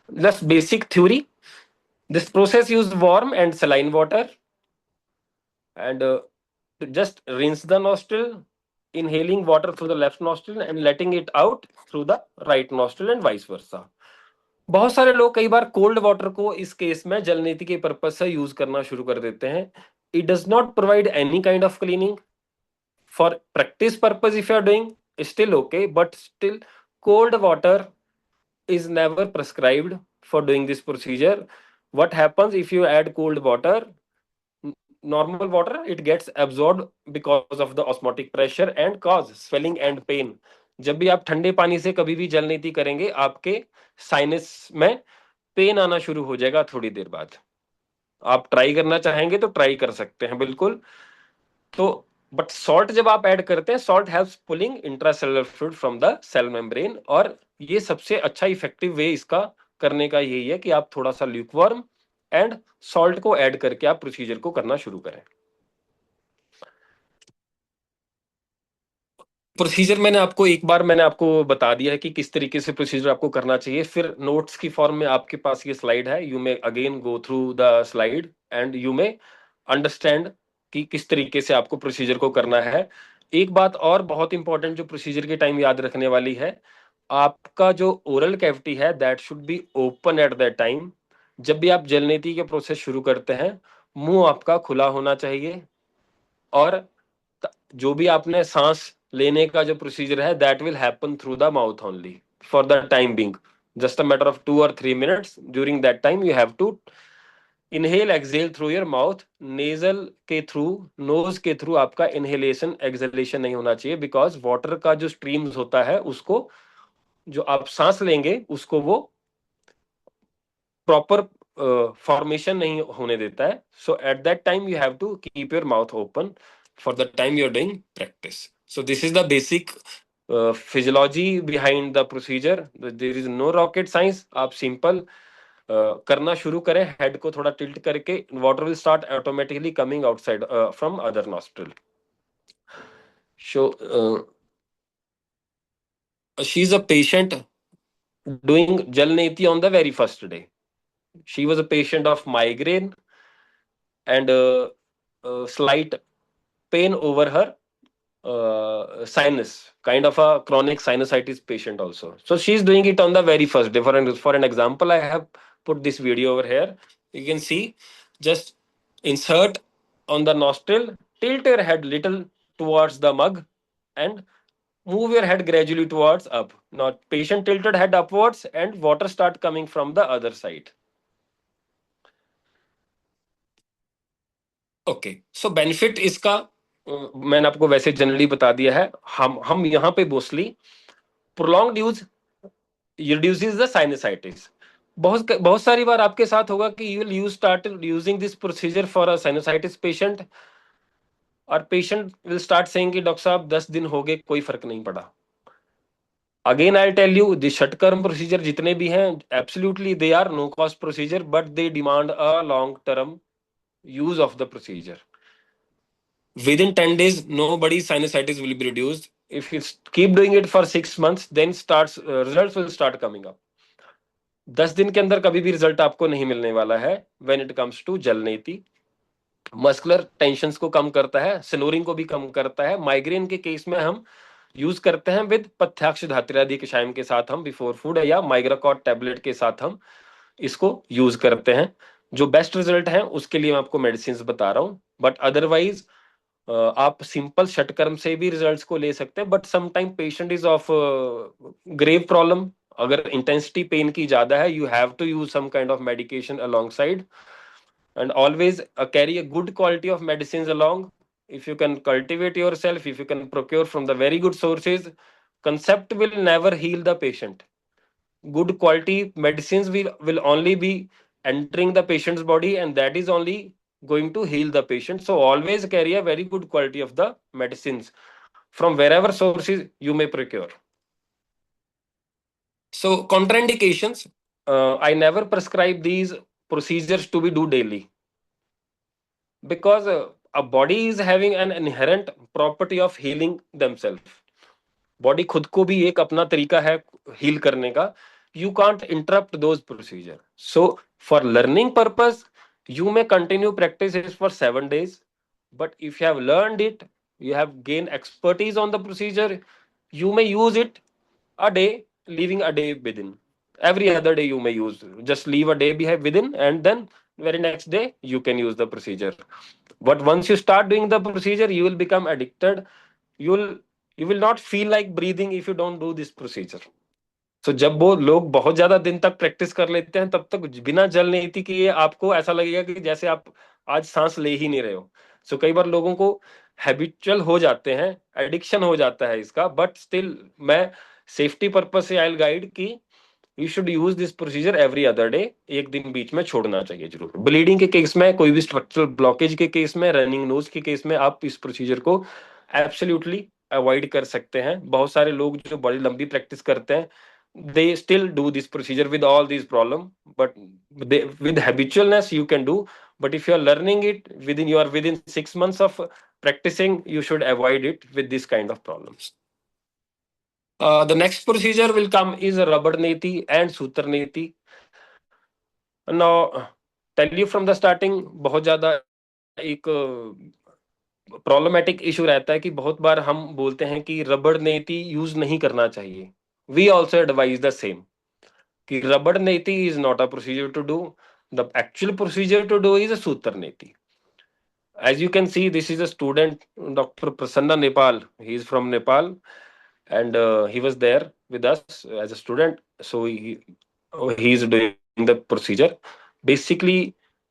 Just basic theory. This process use warm and saline water, and just rinse the nostril, inhaling water through the left nostril and letting it out through the right nostril and vice versa. बहुत सारे लोग कई बार cold water को इस case में जल नीति के पर्पस से यूज करना शुरू कर देते हैं. It does not provide any kind of cleaning. For practice purpose if you are doing still okay, but still cold water is never prescribed for doing this procedure. What happens if you add cold water, normal water, it gets absorbed because of the osmotic pressure and cause swelling and pain. जब भी आप ठंडे पानी से कभी भी जल नीति करेंगे आपके साइनस में पेन आना शुरू हो जाएगा थोड़ी देर बाद. आप ट्राई करना चाहेंगे तो ट्राई कर सकते हैं बिल्कुल. तो बट सॉल्ट जब आप ऐड करते हैं, salt helps pulling intracellular fluid from the cell membrane, और ये सबसे अच्छा इफेक्टिव वे इसका करने का यही है कि आप थोड़ा सा ल्यूकवार्म एंड सॉल्ट को ऐड करके आप प्रोसीजर को करना शुरू करें. प्रोसीजर मैंने आपको बता दिया है कि किस तरीके से प्रोसीजर आपको करना चाहिए. फिर नोट्स की फॉर्म में आपके पास ये स्लाइड है. You may again go through the slide and you may understand कि किस तरीके से आपको प्रोसीजर को करना है. एक बात और बहुत इंपॉर्टेंट जो प्रोसीजर के टाइम याद रखने वाली है, आपका जो ओरल कैविटी है that should be open at that time. जब भी आप जल नीति के प्रोसेस शुरू करते हैं मुंह आपका खुला होना चाहिए, और जो भी आपने सांस लेने का जो प्रोसीजर है that will happen through the mouth only for the time being. Just a matter of 2 or 3 minutes. During that time you have to inhale exhale through your mouth. Nasal के थ्रू, नोज के through आपका inhalation exhalation नहीं होना चाहिए, because water का जो streams होता है उसको जो आप सांस लेंगे उसको वो प्रॉपर फॉर्मेशन नहीं होने देता है. So at that time you have to keep your mouth open for the time you're doing practice. So this is the basic physiology behind the procedure. There is no rocket science. आप simple करना शुरू करें, head को थोड़ा tilt करके, water will start automatically coming outside from other nostril. So she's a patient doing Jalneti on the very first day. She was a patient of migraine and slight pain over her sinus, kind of a chronic sinusitis patient also. So she's doing it on the very first day. For an example, I have put this video over here. You can see, just insert on the nostril, tilt your head little towards the mug, and move your head gradually towards up. Now patient tilted head upwards and water start coming from the other side. Okay, so benefit इसका मैंने आपको वैसे generally बता दिया है. हम यहाँ पे mostly prolonged use reduces the sinusitis. बहुत सारी बार आपके साथ होगा कि you will start using this procedure for a sinusitis patient, और पेशेंट विल स्टार्ट सेइंग कि डॉक्टर साहब 10 दिन हो गए, कोई फर्क नहीं पड़ा. Again I tell you, the shatkarma procedure जितने भी हैं, absolutely they are no cost procedure, but they demand a long term use of the procedure. Within 10 days, nobody's sinusitis will be reduced. If you keep doing it for 6 months, then results will start coming up. 10 दिन के अंदर कभी भी result आपको नहीं मिलने वाला है. When it comes to jalneti, muscular tensions को कम करता है, स्नोरिंग को भी कम करता है. माइग्रेन के केस में हम यूज करते हैं विद पथ्याक्ष धात्र्यादि कषायम के साथ हम बिफोर फूड, या माइग्राकॉट टैबलेट के साथ हम इसको यूज करते हैं. जो बेस्ट रिजल्ट है उसके लिए मैं आपको मेडिसिन बता रहा हूं, बट अदरवाइज आप सिंपल षटकर्म से भी रिजल्ट्स को ले सकते हैं. But sometime patient is of grave problem, अगर इंटेंसिटी पेन की ज्यादा है, you have to use some kind of medication along side, and always carry a good quality of medicine along. If you can cultivate yourself, if you can procure from the very good sources, concept will never heal the patient. Good quality medicines will only be entering the patient's body, and that is only going to heal the patient. So always carry a very good quality of the medicines from wherever sources you may procure. So contraindications, I never prescribe these procedures to be do daily, because a body is having an inherent property of healing themselves. Body खुद को भी एक अपना तरीका है heal करने का. You can't interrupt those procedure. So for learning purpose you may continue practice it for 7 days, but if you have learned it, you have gained expertise on the procedure, you may use it a day, leaving a day within. Every other day you may use, just leave a day behind within, and then very next day you can use the procedure. But once you start doing the procedure, you will become addicted. You will not feel like breathing if you don't do this procedure. So जब वो लोग बहुत ज्यादा दिन तक practice कर लेते हैं, तब तक बिना जलनेति के आपको ऐसा लगेगा कि जैसे आप आज सांस ले ही नहीं रहे हो. सो कई बार लोगों को हैबिचुअल हो जाते हैं, एडिक्शन हो जाता है इसका, बट स्टिल मैं सेफ्टी पर्पस से आई विल गाइड कि you should use this procedure every other day. एक दिन बीच में छोड़ना चाहिए जरूर. ब्लीडिंग के केस में, कोई भी स्ट्रक्चरल ब्लॉकेज के केस में, रनिंग नोज के केस में आप इस प्रोसीजर को एब्सोल्युटली अवॉइड कर सकते हैं. बहुत सारे लोग जो बड़ी लंबी प्रैक्टिस करते हैं, they still do this procedure with all these problem, but with habitualness you can do. But if you are learning it within 6 months of practicing, you should avoid it with this kind of problems. The next procedure will come is rubber neti and sutar neti. Now tell you from the starting, बहुत ज्यादा एक problematic issue रहता है कि बहुत बार हम बोलते हैं कि रबड़ नेति यूज नहीं करना चाहिए. We also advise the same, कि rubber neti is not a procedure to do. The actual procedure to do is a sutar neti. As you can see, this is a student, Dr. Prasanna Nepal. He is from Nepal, and he was there with us as a student. So he is doing the procedure. Basically,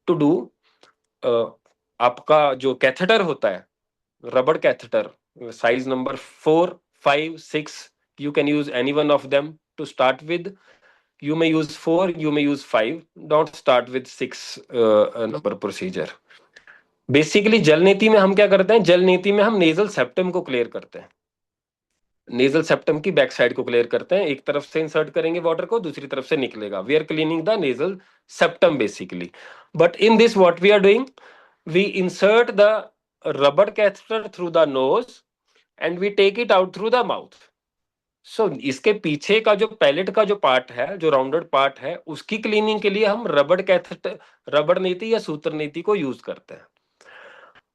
to do आपका जो catheter होता है, रबड़ catheter, size number 4, 5, 6, you can use any one of them to start with. You may use 4, you may use 5. Don't start with 6 number procedure. Basically जल नीति में हम क्या करते हैं, जल नीति में हम नेजल सेप्टम को क्लियर करते हैं. नेजल सेप्टम की बैक साइड को क्लियर करते हैं। एक तरफ से इंसर्ट करेंगे वाटर को, दूसरी तरफ से निकलेगा। We are cleaning the nasal septum basically. But in this what we are doing, we insert the rubber catheter through the nose and we take it out through the mouth. So इसके पीछे का जो palette का जो part है, जो rounded part है, उसकी क्लीनिंग के लिए हम रबर कैथेटर, रबर नीति या सूत्र नीति को यूज करते हैं।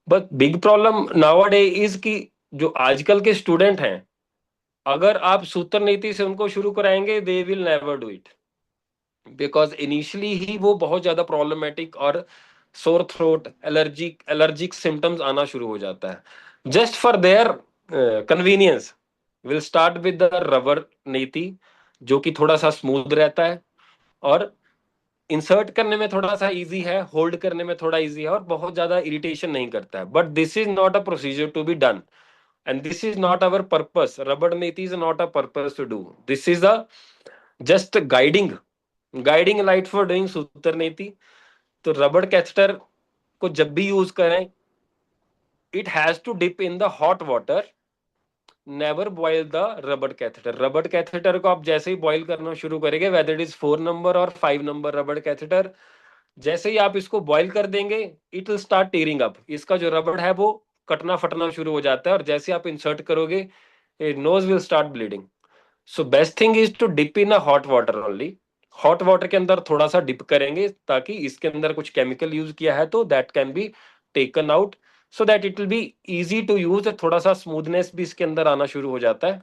But big problem now day is कि जो आजकल के स्टूडेंट हैं, अगर आप सूत्र नीति से उनको शुरू कराएंगे, they will never do it, because initially ही वो बहुत ज्यादा प्रॉब्लमेटिक और सोर थ्रोट, एलर्जिक सिम्टम्स आना शुरू हो जाता है। Just for their convenience will start with the rubber नीति, जो कि थोड़ा सा स्मूथ रहता है और इंसर्ट करने में थोड़ा सा इजी है, होल्ड करने में थोड़ा इजी है और बहुत ज्यादा इरिटेशन नहीं करता है। But this is not a procedure to be done and this is not our purpose. Rubber niti is not a purpose to do. This is a just guiding light for doing सूत्र नीति। तो rubber catheter को जब भी use करें, it has to dip in the hot water, never boil the rubber catheter. Rubber catheter को आप जैसे ही बॉईल करना शुरू करेंगे, whether it is 4 नंबर और 5 नंबर रबर कैथेटर, जैसे ही आप इसको बॉईल कर देंगे, it will start tearing up. इसका जो रबर है वो कटना फटना शुरू हो जाता है और जैसे आप इंसर्ट करोगे, nose will start bleeding. So best thing is to dip in a hot water only. Hot water के अंदर थोड़ा सा डिप करेंगे ताकि इसके अंदर कुछ केमिकल यूज किया है तो that can be taken out, so that it will be easy to use. थोड़ा सा स्मूथनेस भी इसके अंदर आना शुरू हो जाता है।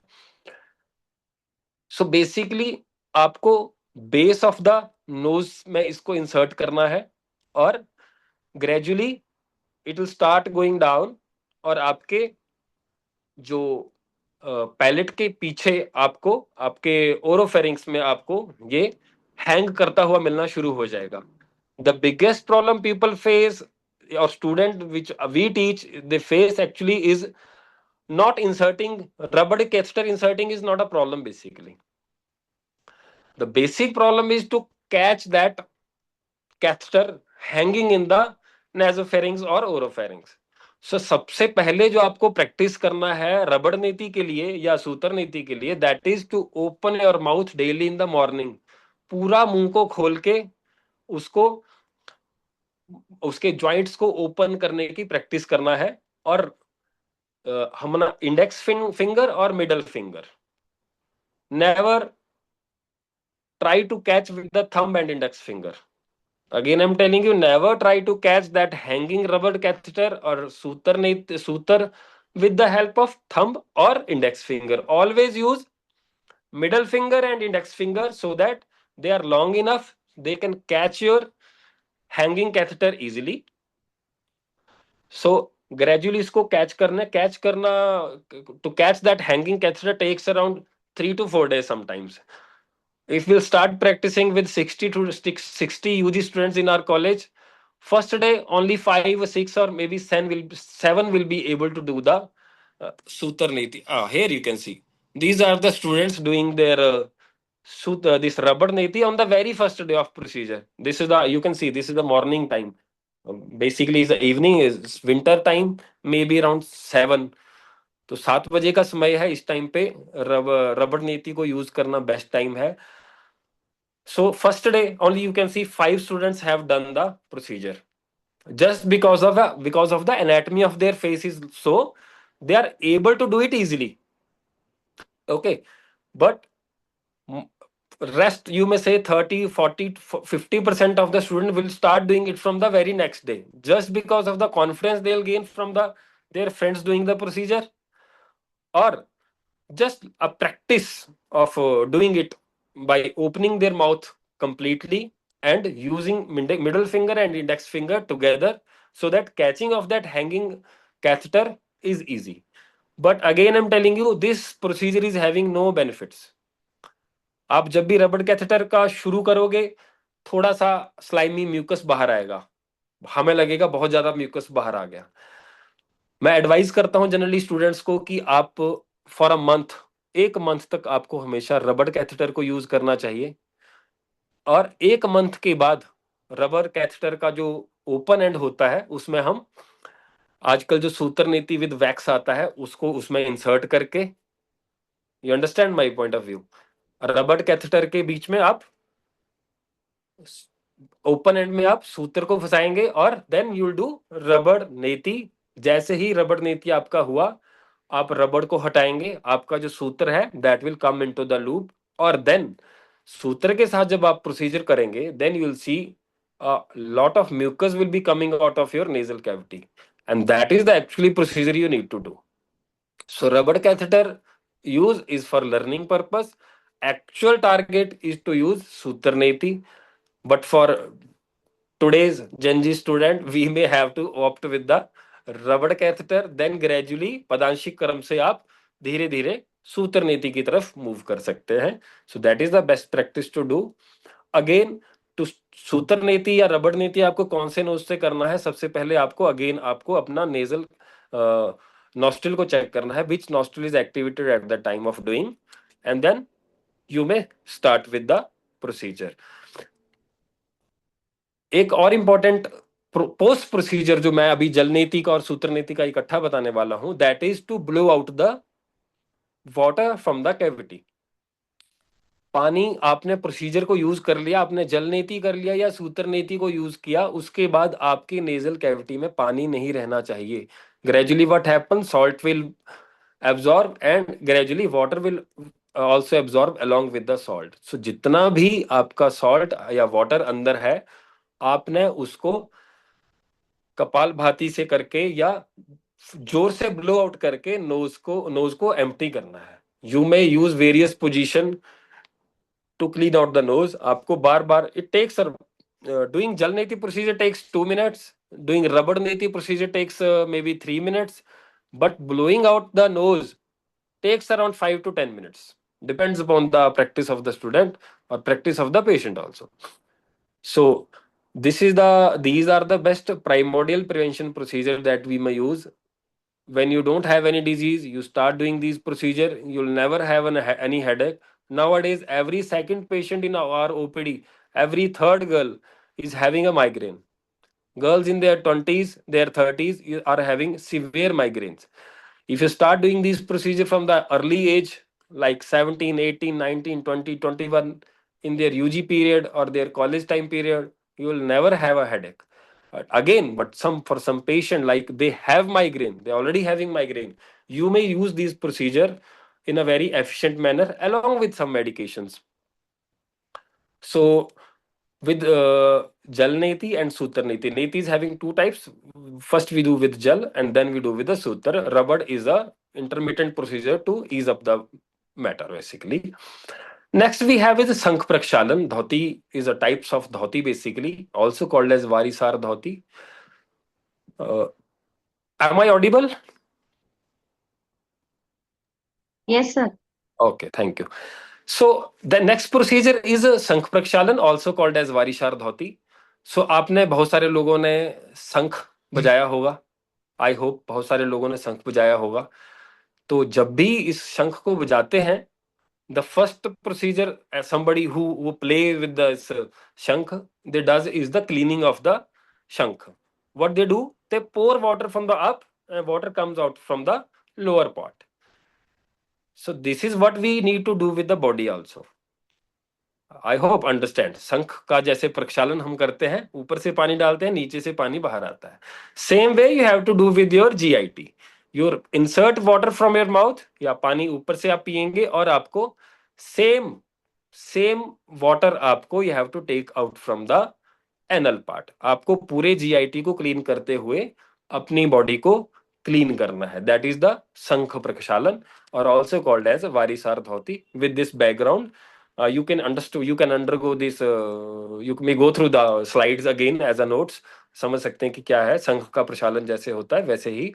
सो बेसिकली आपको बेस ऑफ द नोज में इसको इंसर्ट करना है और gradually it will start going down और आपके जो पैलेट के पीछे आपको, आपके ओरोफेरिंग्स में आपको ये हैंग करता हुआ मिलना शुरू हो जाएगा। The biggest problem people face और student which we teach they face actually is not inserting rubber catheter. Inserting is not a problem basically. The basic problem is to catch that catheter hanging in the nasopharynx or oropharynx. So सबसे पहले जो आपको practice करना है रबड़ नीति के लिए या सूत्र नीति के लिए, that is to open your mouth daily in the morning. पूरा मुंह को खोल के उसको, उसके जॉइंट्स को ओपन करने की प्रैक्टिस करना है। और हम ना इंडेक्स फिंगर और middle finger, never try to catch with the thumb and index finger. Again, I'm telling you, never try to catch that hanging rubber catheter or suture with the help of thumb or index finger. Always use middle finger and index finger so that they are long enough, they can catch your hanging catheter easily. So gradually इसको catch करना to catch that hanging catheter takes around 3 to 4 days sometimes. If we'll start practicing with 60 to 60 UG students in our college, first day only 5 or 6 or maybe 7 will be able to do the Sutar Niti. Here you can see. These are the students doing their this rubber niti on the very first day of procedure. This is the, you can see, this is the morning time. Basically, the evening is winter time, maybe around 7. तो 7 बजे का समय है। इस time पे रबड़ नीति को यूज करना बेस्ट टाइम है। So first day only you can see 5 students have done the procedure, just because of the anatomy of their face is so they are able to do it easily. Okay, but rest, you may say 30, 40, 50% of the student will start doing it from the very next day, just because of the confidence they'll gain from their friends doing the procedure, or just a practice of doing it by opening their mouth completely and using middle finger and index finger together, so that catching of that hanging catheter is easy. But again, I'm telling you, this procedure is having no benefits. आप जब भी रबड़ catheter का शुरू करोगे, थोड़ा सा slimy mucus बाहर आएगा, हमें लगेगा बहुत ज्यादा म्यूकस बाहर आ गया। मैं एडवाइस करता हूं जनरली स्टूडेंट्स को कि आप फॉर अ मंथ, 1 मंथ तक आपको हमेशा रबड़ कैथेटर को यूज करना चाहिए। और 1 मंथ के बाद रबर कैथेटर का जो ओपन एंड होता है, उसमें हम आजकल जो सूत्र नीति विद वैक्स आता है, उसको उसमें इंसर्ट करके you understand my point of view? रबड़ कैथेटर के बीच में आप ओपन एंड में आप सूत्र को फंसाएंगे और देन यू विल डू रबड़ नेति। जैसे ही रबड़ नेति आपका हुआ, आप रबड़ को हटाएंगे, आपका जो सूत्र है that will come into the loop, और देन सूत्र के साथ जब आप प्रोसीजर करेंगे then you will see a lot of mucus will be coming out of your nasal cavity, and that is the actually procedure you need to do. So rubber catheter use is for learning purpose. Actual target is to use sutra neti, but for today's Gen Z student, we may have to opt with the rubber catheter. Then gradually पदांशिक क्रम से आप धीरे धीरे सूत्र नीति की तरफ move कर सकते हैं. So that is the best practice to do. Again to सूत्र नीति या रबड़ नीति आपको कौन से नोज से करना है? सबसे पहले आपको अगेन आपको अपना नेजल नॉस्ट्रिल को चेक करना है, which nostril is activated at the time of doing, and then you may start with the procedure. एक और इंपॉर्टेंट पोस्ट प्रोसीजर जो मैं अभी जल नीति का और सूत्र नीति का इकट्ठा बताने वाला हूं, that is to blow out the water from the cavity. पानी आपने प्रोसीजर को यूज कर लिया, आपने जल नीति कर लिया या सूत्र नीति को यूज किया, उसके बाद आपके नेजल कैविटी में पानी नहीं रहना चाहिए. Gradually what happen, salt will absorb and gradually water will also absorb along with the salt. So जितना भी आपका salt या water अंदर है, आपने उसको कपालभाति से करके या जोर से ब्लो आउट करके नोज को एम्प्टी करना है. You may use various position to clean out the nose. आपको बार बार इट टेक्स डूइंग जल नेति प्रोसीजर टेक्स 2 minutes, डूइंग रबड़ नेति procedure takes may be 3 minutes, but blowing out the nose takes around 5 to 10 minutes. Depends upon the practice of the student or practice of the patient also. So these are the best primordial prevention procedure that we may use. When you don't have any disease, you start doing these procedure, you'll never have any headache. Nowadays, every second patient in our OPD, every third girl is having a migraine. Girls in their 20s, their 30s are having severe migraines. If you start doing these procedure from the early age, like 17, 18, 19, 20, 21, in their UG period or their college time period, you will never have a headache. But for some patient, like they have migraine, they already having migraine, you may use these procedure in a very efficient manner along with some medications. So with Jal Neti and Sutra Neti. Neti is having 2 types. First we do with Jal and then we do with the Sutra. Rubber is a intermittent procedure to ease up the matter basically. Next we have is Sankh Prakshalan. Dhoti is a types of dhoti basically, also called as Varisar dhoti. Am I audible? Yes, sir. Okay, thank you. So the next procedure is Sankh Prakshalan, also called as Varishar dhoti. So आपने बहुत सारे लोगों ने शंख बजाया होगा. I hope बहुत सारे लोगों ने शंख बजाया होगा. तो जब भी इस शंख को बजाते हैं, the first procedure somebody who play with the shankh they does is the cleaning of the shankh. What they do, they pour water from the up and water comes out from the lower part. So this is what we need to do with the body also. I hope understand. शंख का जैसे प्रक्षालन हम करते हैं, ऊपर से पानी डालते हैं, नीचे से पानी बाहर आता है. Same way you have to do with your GIT. You insert water from your mouth, या पानी ऊपर से आप पिएंगे और आपको same water आपको you have to take out from the anal part. आपको पूरे GIT को क्लीन करते हुए अपनी बॉडी को क्लीन करना है. That is the शंख प्रक्षालन or also called as Varisar dhoti. With this background, you can undergo this. You may go through the slides again as a notes. समझ सकते हैं कि क्या है शंख का प्रक्षालन. जैसे होता है वैसे ही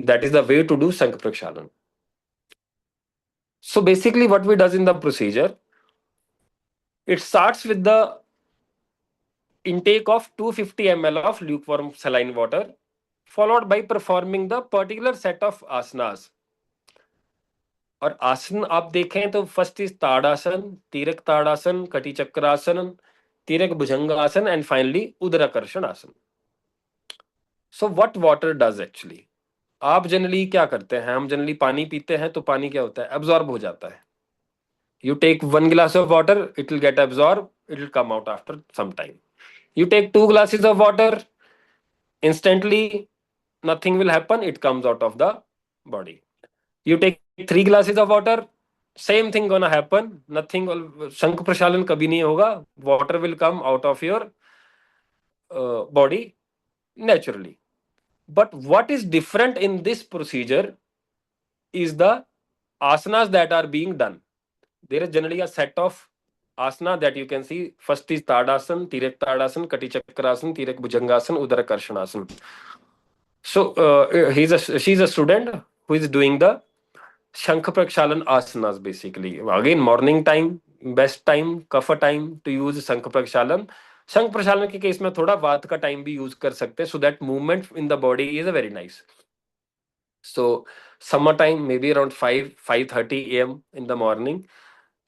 that is the way to do शंख प्रक्षालन. So basically what we does in the procedure, it starts with the intake of 250 ml of lukewarm saline water, followed by performing the particular set of asanas. और आसन आप देखें तो first is ताड़ासन, तीरक ताड़ासन, कटी चक्रासन, तीरक भुजंगासन and finally उदराकर्षण आसन. So what water does actually? आप generally क्या करते हैं, हम जनरली पानी पीते हैं तो पानी क्या होता है, एब्जॉर्ब हो जाता है. You take 1 glass of water, it will get absorbed, it will come out after some time. You take 2 glasses of water, instantly nothing will happen, it comes out of the body. You take 3 glasses of water, same thing gonna happen, nothing will, शंख प्रशालन कभी नहीं होगा, water will come out of your body naturally. But what is different in this procedure is the asanas that are being done. There is generally a set of asana that you can see. First is Tadasan, Tirak Tadasan, Kati Chakrasan, Tirak Bhujangasan, Udara Karshanasan. So she's a student who is doing the Shankha Prakshalan asanas basically. Again, morning time, best time, kapha time to use Shankha Prakshalan. शंख प्रक्षालन के case में थोड़ा वात का time भी use कर सकते हैं, so that movement in the body is a very nice. So summer time maybe around 5:30 AM in the morning.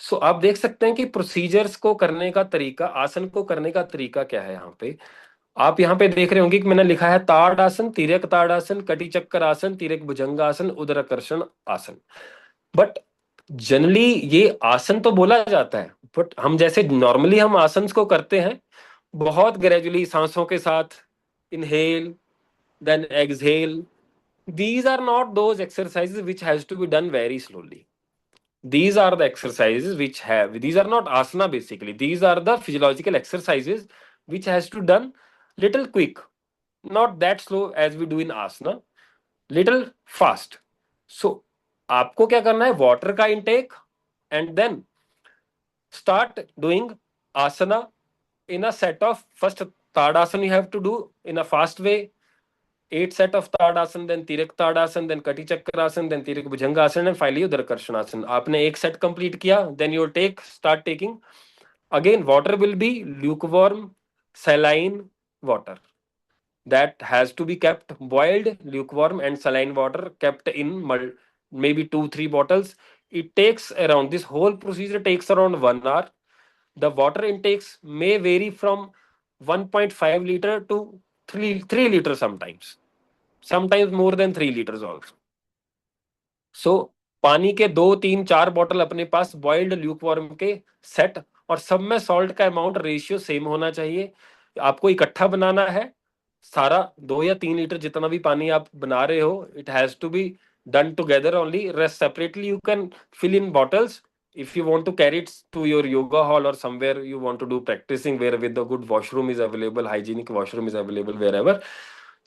So आप देख सकते हैं कि प्रोसीजर्स को करने का तरीका, आसन को करने का तरीका क्या है. यहाँ पे आप यहाँ पे देख रहे होंगे कि मैंने लिखा है ताड़ासन, तिर्यक ताड़ासन, कटी चक्कर आसन, तिर्यक भुजंगासन, उदराकर्षण आसन. बट जनरली ये आसन तो बोला जाता है, बट हम जैसे नॉर्मली हम आसन को करते हैं बहुत ग्रेजुअली सांसों के साथ, inhale then exhale. These are not those exercises which has to be done very slowly. These are the exercises which have, these are not asana basically, these are the physiological exercises which has to done little quick, not that slow as we do in asana, little fast. So आपको क्या करना है, water का intake and then start doing asana in a set of, first tadasana you have to do in a fast way, 8 set of tadasana, then tiryak tadasana, then kati chakrasana, then तिरक bhujangasana and finally उदरकर्षणासन. आपने एक set complete किया, then you start taking again, water will be lukewarm saline water that has to be kept boiled. Lukewarm and saline water kept in maybe 2-3 bottles. It takes around, this whole procedure takes around 1 hour. The water intakes may vary from 1.5 liter to 3 liters sometimes more than 3 liters also. So पानी के 2-3-4 bottle अपने पास boiled lukewarm के set, और सब में salt का amount ratio same होना चाहिए. आपको इकट्ठा बनाना है सारा 2 या 3 लीटर जितना भी पानी आप बना रहे हो, it has to be done together only. Rest separately you can fill in bottles if you want to carry it to your yoga hall or somewhere you want to do practicing where with the good washroom is available, hygienic washroom is available wherever.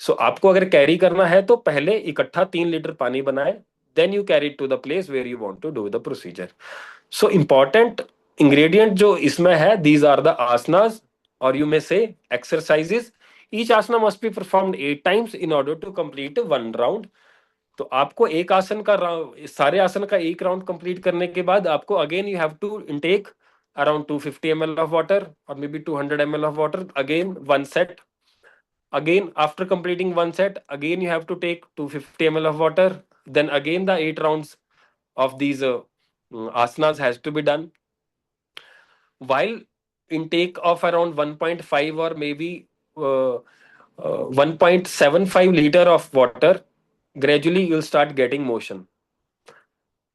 So आपको अगर carry करना है तो पहले इकट्ठा 3 litre पानी बनाए, then you carry it to the place where you want to do the procedure. So important ingredient जो इसमें है, these are the asanas or you may say exercises. Each asana must be performed 8 times in order to complete 1 round. तो आपको एक आसन का सारे आसन का एक राउंड कंप्लीट करने के बाद आपको again you have to intake around 250 ml of water or maybe 200 ml of water, again 1 set. Again after completing 1 set, again you have to take 250 ml of water, then again the 8 rounds of these asanas has to be done. While intake of around 1.5 or maybe 1.75 liter of water, gradually you'll start getting motion,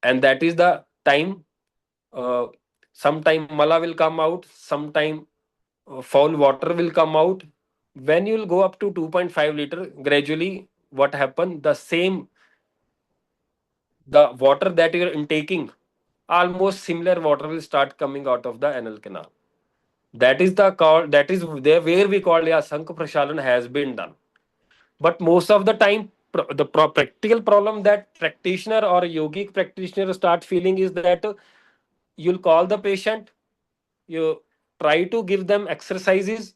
and that is the time sometime mala will come out, sometime foul water will come out. When you'll go up to 2.5 liter, gradually what happen, the water that you're intaking, almost similar water will start coming out of the anal canal. That is there where we call Shankha Prashalan has been done. But most of the time the practical problem that practitioner or yogic practitioner start feeling is that you'll call the patient, you try to give them exercises,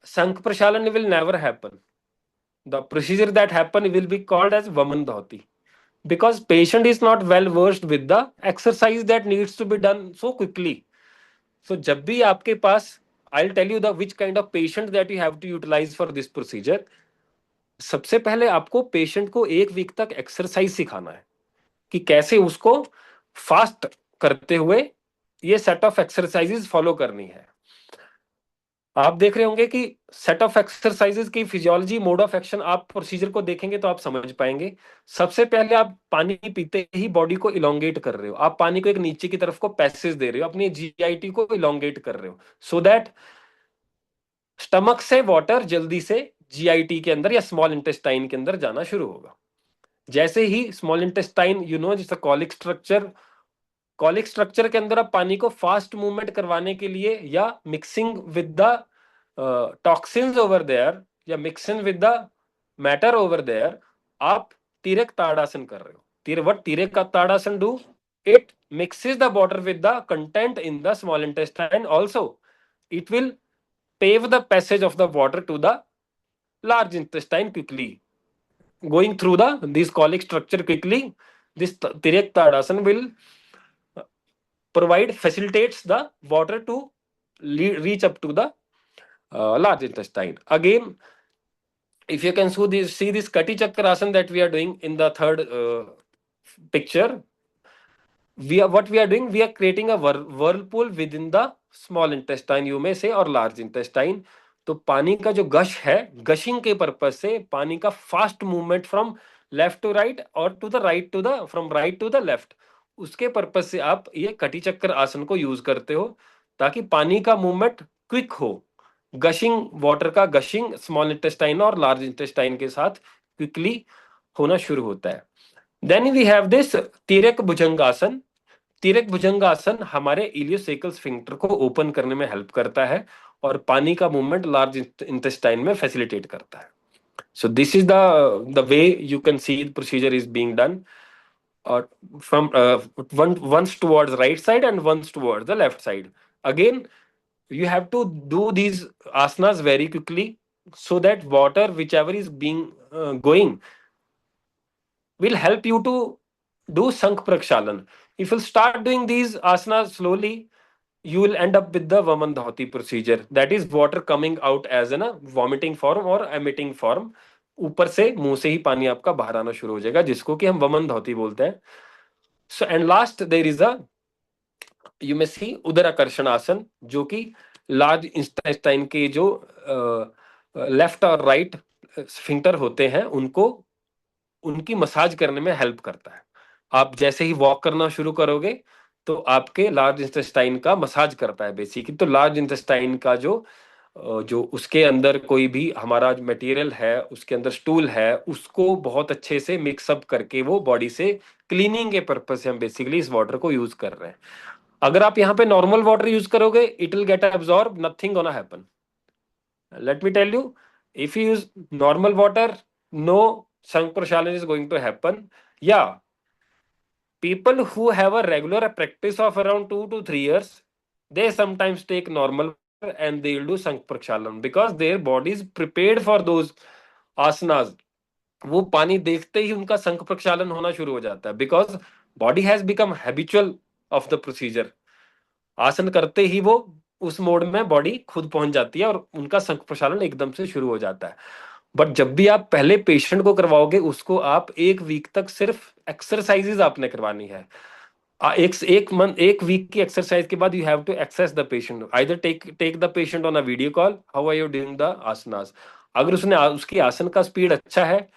Shankh Prashalan will never happen. The procedure that happen will be called as Vaman Dhoti, because patient is not well versed with the exercise that needs to be done so quickly. So जब भी आपके पास, I'll tell you the which kind of patient that you have to utilize for this procedure. सबसे पहले आपको पेशेंट को 1 week तक exercise सिखाना है कि कैसे उसको फास्ट करते हुए ये सेट ऑफ एक्सरसाइजेस फॉलो करनी है. आप देख रहे होंगे कि सेट ऑफ एक्सरसाइजेज की फिजियोलॉजी, मोड ऑफ एक्शन, आप प्रोसीजर को देखेंगे तो आप समझ पाएंगे। सबसे पहले आप पानी पीते ही बॉडी को इलोंगेट कर रहे हो, आप पानी को एक नीचे की तरफ को पैसेज दे रहे हो, अपनी जीआईटी को इलोंगेट कर रहे हो, सो दैट स्टमक से वाटर जल्दी से जीआईटी के अंदर या स्मॉल इंटेस्टाइन के अंदर जाना शुरू होगा। जैसे ही स्मॉल इंटेस्टाइन, जैसे कॉलिक स्ट्रक्चर के अंदर आप पानी को फास्ट मूवमेंट करवाने के लिए या mixing with the toxins over there या mixing with the matter over there, आप तिरक ताड़ासन कर रहे हो। व्हाट तिरक का tadasana do? It mixes the water with the content in the small intestine. Also, it will pave the passage of the water to the large intestine quickly. Going through this colic structure quickly, this Tirak Tadasana will facilitates the water to reach up to the large intestine. Again, if you can see this Kati Chakrasana that we are doing in the third picture, what we are doing, we are creating a whirlpool within the small intestine, you may say, or large intestine. तो पानी का जो गश है, gushing के purpose से पानी का fast movement from left to right और to the right to the from right to the left, उसके पर्पज से आप ये कटी चक्कर आसन को यूज करते हो ताकि पानी का मूवमेंट क्विक हो। गशिंग, वाटर का गशिंग स्मॉल इंटेस्टाइन और लार्ज इंटेस्टाइन के साथ क्विकली होना शुरू होता है। देन वी हैव दिस तिरक भुजंगासन। तिरक भुजंगासन हमारे इलियोसेकल स्फिंक्टर को ओपन करने में हेल्प करता है और पानी का मूवमेंट लार्ज इंटेस्टाइन में फैसिलिटेट करता है। So this is the way you can see the procedure is being done, और from once towards right side and once towards the left side. Again, you have to do these asanas very quickly so that water whichever is being going will help you to do Sankh Prakshalan. If you start doing these asanas slowly, you will end up with the Vaman Dhauti procedure. That is water coming out as in a vomiting form or emitting form. ऊपर से मुंह से ही पानी आपका बाहर आना शुरू हो जाएगा, जिसको कि हम वमन धौती बोलते हैं। So and last there is a, you may see udarakarshan asana, जो कि लार्ज इंटेस्टाइन के जो लेफ्ट और राइट स्फिंक्टर होते हैं उनको उनकी मसाज करने में हेल्प करता है। आप जैसे ही वॉक करना शुरू करोगे तो आपके लार्ज इंटेस्टाइन का मसाज करता है बेसिकली। तो लार्ज इंटेस्टाइन का जो उसके अंदर कोई भी हमारा मटेरियल है, उसके अंदर स्टूल है, उसको बहुत अच्छे से मिक्सअप करके वो बॉडी से क्लीनिंग के पर्पज से हम बेसिकली इस वाटर को यूज कर रहे हैं। अगर आप यहाँ पे नॉर्मल वाटर यूज करोगे, it will get absorb, nothing gonna happen. Let me tell you, if you use normal water, no Sankh Prakshalan is going to happen. Yeah, people who have a regular practice of around 2 to 3 years, they sometimes take normal water and they will do Sankh Prakshalan because their body is prepared for those asanas. वो पानी देखते ही उनका संख प्रक्षालन होना शुरू हो जाता है, because body has become habitual of the procedure. आसन करते ही वो उस मोड में बॉडी खुद पहुंच जाती है और उनका संख प्रक्षालन एकदम से शुरू हो जाता है। बट जब भी आप पहले पेशेंट को करवाओगे, उसको आप 1 वीक तक सिर्फ एक्सरसाइजेज आपने करवानी है। एक वीक की एक्सरसाइज के बाद you have to access the patient, either take the patient on a video call, how are you doing the asanas. अगर उसकी आसन का स्पीड अच्छा है,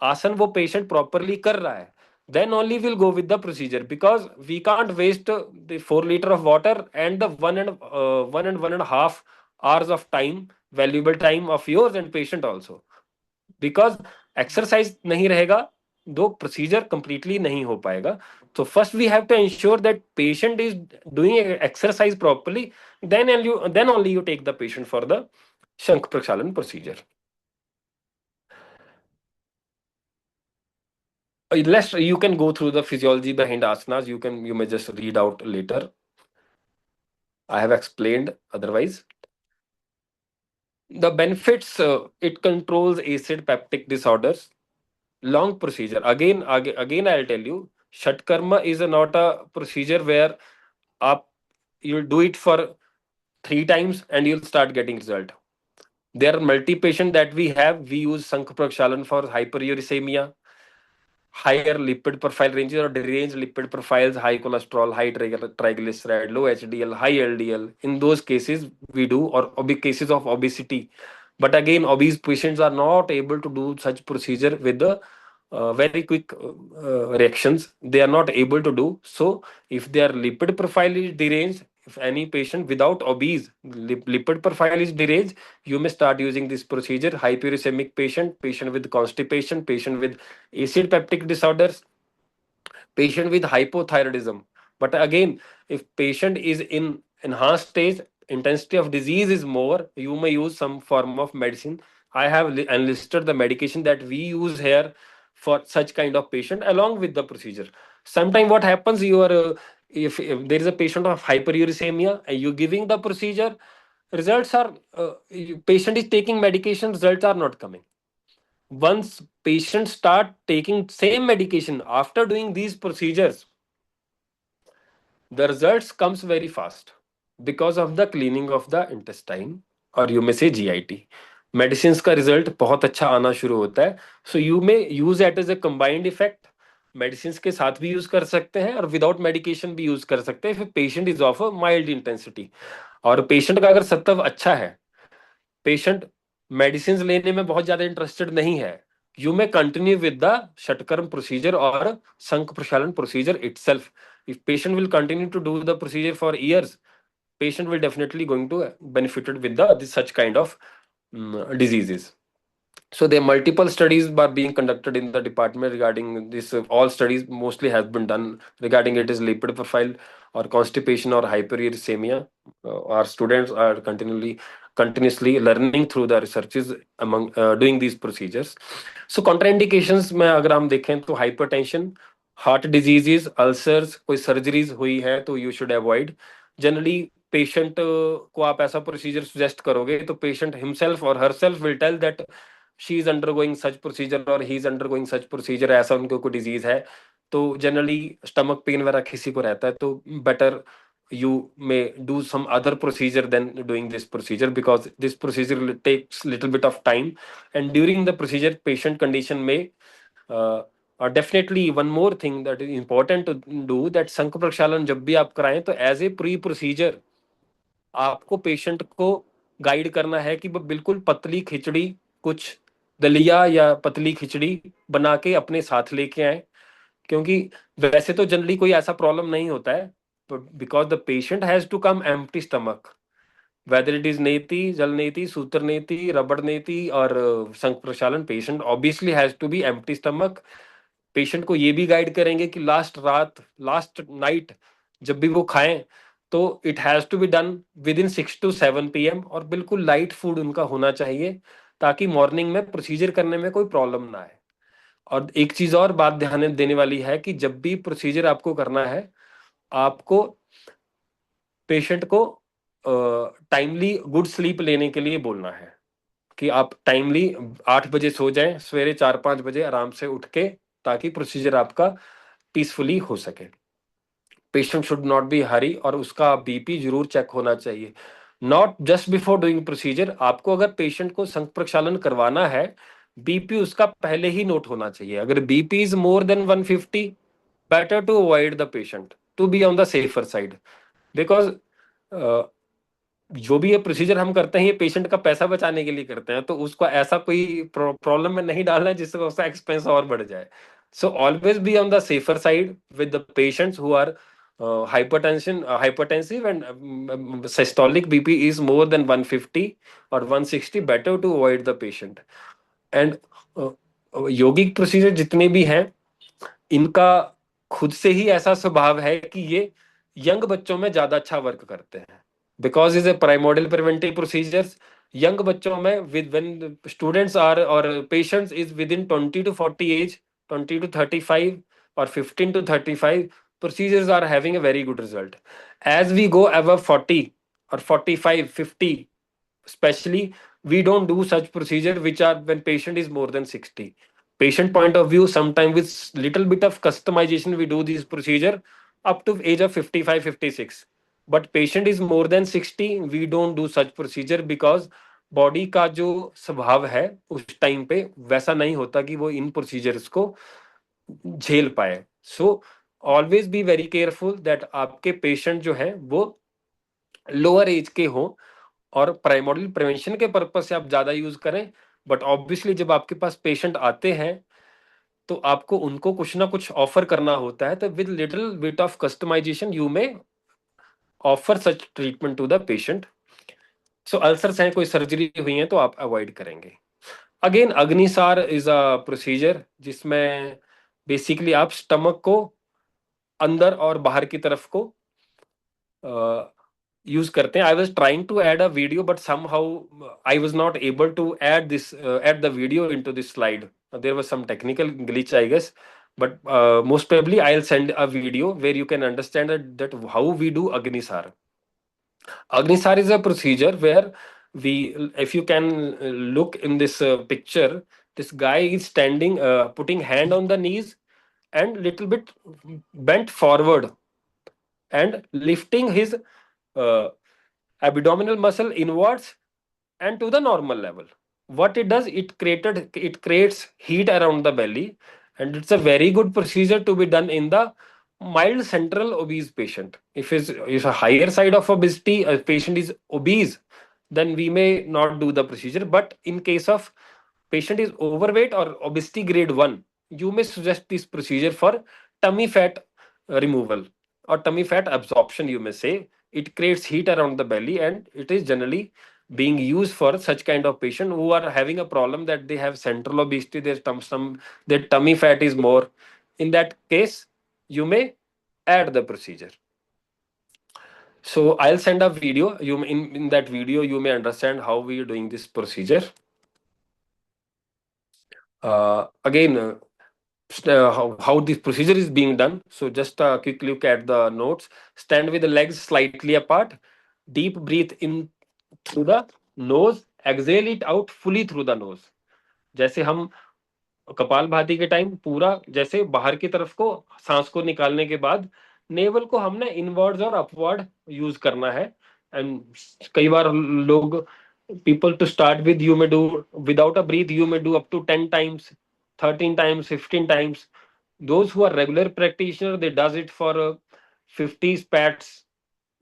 आसन वो पेशेंट प्रॉपरली कर रहा है, then only we'll go with the procedure, because we can't waste the 4 liter of water and the 1.5 hours of time, valuable time of yours and patient also, because exercise नहीं रहेगा तो procedure completely नहीं हो पाएगा। So first we have to ensure that patient is doing exercise properly, then only you take the patient for the Shankh Prakshalan procedure. You can go through the physiology behind asanas. You may just read out later. I have explained otherwise. The benefits, it controls acid peptic disorders. Long procedure. Again, I'll tell you, Shatkarma is not a procedure where you'll do it for 3 times and you'll start getting result. There are multi-patient that we use Sankh Prakshalan for hyperuricemia. higher lipid profile ranges or deranged lipid profiles, high cholesterol, high triglyceride, low HDL, high LDL. In those cases, we do, or cases of obesity. But again, obese patients are not able to do such procedure with the very quick reactions. They are not able to do. So, if their lipid profile is deranged, if any patient without obese lipid profile is deranged, you may start using this procedure. Hyperuricemic patient, patient with constipation, patient with acid peptic disorders, patient with hypothyroidism. But again, if patient is in enhanced stage, intensity of disease is more, you may use some form of medicine. I have enlisted the medication that we use here for such kind of patient along with the procedure. Sometimes what happens, you are if there is a patient of hyperuricemia and you giving the procedure, results are patient is taking medication, results are not coming. Once patients start taking same medication after doing these procedures, the results comes very fast because of the cleaning of the intestine, or you may say GIT. Medicine का result बहुत अच्छा आना शुरू होता है. So you may use it as a combined effect. Medicine के साथ भी यूज कर सकते हैं और विदाउट मेडिकेशन भी यूज कर सकते हैं. फिर patient is of a mild intensity, और पेशेंट का अगर सत्व अच्छा है, पेशेंट मेडिसिन लेने में बहुत ज्यादा इंटरेस्टेड नहीं है, you may continue with the Shatkaram procedure or Sank Prashalan procedure itself. If patient will continue to do the procedure for years, patient will definitely going to benefited with the such kind of diseases. So there are multiple studies are being conducted in the department regarding this. All studies mostly has been done regarding it is lipid profile or constipation or hyperuricemia. Our students are continuously learning through the researches among doing these procedures. So contraindications में अगर हम देखें तो hypertension, heart diseases, ulcers, कोई surgeries हुई है तो you should avoid. Generally patient को आप ऐसा procedure suggest करोगे तो patient himself or herself will tell that she is undergoing such procedure or he is undergoing such procedure. ऐसा उनको कोई disease है तो generally stomach pain वगैरह किसी को रहता है तो better you may do some other procedure than doing this procedure, because this procedure takes little bit of time, and during the procedure patient condition may definitely one more thing that is important to do, that संक प्रक्षालन जब भी आप कराएं तो as a pre procedure आपको पेशेंट को guide करना है कि वो बिल्कुल पतली खिचड़ी, कुछ दलिया या पतली खिचड़ी बना के अपने साथ लेके आए, क्योंकि वैसे तो जनरली कोई ऐसा प्रॉब्लम नहीं होता है, because the patient has to come empty stomach, whether it is neti, jal neti, sutra neti, rubber neti or shankh prakshalan, patient obviously has to be empty stomach. Patient को ये भी गाइड करेंगे कि लास्ट नाइट जब भी वो खाएं तो it has to be done within 6 to 7 PM, और बिल्कुल लाइट फूड उनका होना चाहिए ताकि मॉर्निंग में प्रोसीजर करने में कोई प्रॉब्लम ना आए. और एक चीज और बात ध्यान देने वाली है कि जब भी प्रोसीजर आपको करना है, आपको पेशेंट को टाइमली गुड स्लीप लेने के लिए बोलना है कि आप टाइमली 8 बजे सो जाएं, सवेरे 4-5 बजे आराम से उठ के, ताकि प्रोसीजर आपका पीसफुली हो सके. पेशेंट शुड नॉट बी हरी, और उसका बीपी जरूर चेक होना चाहिए, not just before doing procedure. आपको अगर पेशेंट को संक प्रक्षालन करवाना है, बीपी उसका पहले ही नोट होना चाहिए. अगर BP is more than 150, better to avoid the patient, to be on the safer side, because जो भी ये प्रोसीजर हम करते हैं ये पेशेंट का पैसा बचाने के लिए करते हैं, तो उसको ऐसा कोई प्रॉब्लम में नहीं डालना है जिससे उसका एक्सपेंस और बढ़ जाए. So always be on the safer side with the patients who are hypertensive and systolic BP is more than 150 or 160, better to avoid the patient. And yogic procedure जितने भी हैं इनका खुद से ही ऐसा स्वभाव है कि ये यंग बच्चों में ज्यादा अच्छा वर्क करते हैं, because is a primordial preventive procedures. Young बच्चों में विद व्हेन स्टूडेंट्स आर और patients is within 20 to 40 age, 20 to 35 or 15 to 35, procedures are having a very good result. As we go above 40 or 45, 50, especially, we don't do such procedure which are when patient is more than 60. Patient point of view, sometimes with little bit of customization, we do this procedure up to age of 55, 56. But patient is more than 60, we don't do such procedure, because body का जो स्वभाव है उस time पे वैसा नहीं होता कि वो इन प्रोसीजर्स को झेल पाए। सो always be very careful that आपके पेशेंट जो है वो लोअर एज के हों, और प्राइमोडियल प्रिवेंशन के पर्पज से आप ज्यादा यूज करें। बट ऑब्वियसली जब आपके पास पेशेंट आते हैं तो आपको उनको कुछ ना कुछ ऑफर करना होता है, तो with little bit of customization you may offer such treatment to the patient. So ulcers हैं, कोई सर्जरी हुई है तो आप अवॉइड करेंगे। अगेन अग्निसार इज अ प्रोसीजर जिसमें बेसिकली आप स्टमक को अंदर और बाहर की तरफ को यूज करते हैं। I was trying to add a video but somehow I was not able to add the video into this slide. There was some technical glitch I guess, but most probably I'll send a video where you can understand that how we do Agnisar. Agnisar is a procedure where we, if you can look in this picture, this guy is standing, putting hand on the knees and little bit bent forward and lifting his uh, abdominal muscle inwards and to the normal level. What it does, it creates heat around the belly, and it's a very good procedure to be done in the mild central obese patient. If is a higher side of obesity, a patient is obese, then we may not do the procedure. But in case of patient is overweight or obesity grade 1, you may suggest this procedure for tummy fat removal or tummy fat absorption, you may say. It creates heat around the belly, and it is generally being used for such kind of patient who are having a problem that they have central obesity, their tummy fat is more. In that case, you may add the procedure. So I'll send a video. In that video you may understand how we are doing this procedure. Again, how this procedure is being done. So just a quick look at the notes. Stand with the legs slightly apart. Deep breathe in through the nose. Exhale it out fully through the nose. जैसे हम कपालभाति के time पूरा जैसे बाहर की तरफ को सांस को निकालने के बाद नेवल को हमने इनवर्ड्स और अपवर्ड यूज करना है। एंड कई बार लोग people to start with, you may do without a breath, you may do up to 10 times, 13 times, 15 times. Those who are regular practitioner, they does it for 50 pats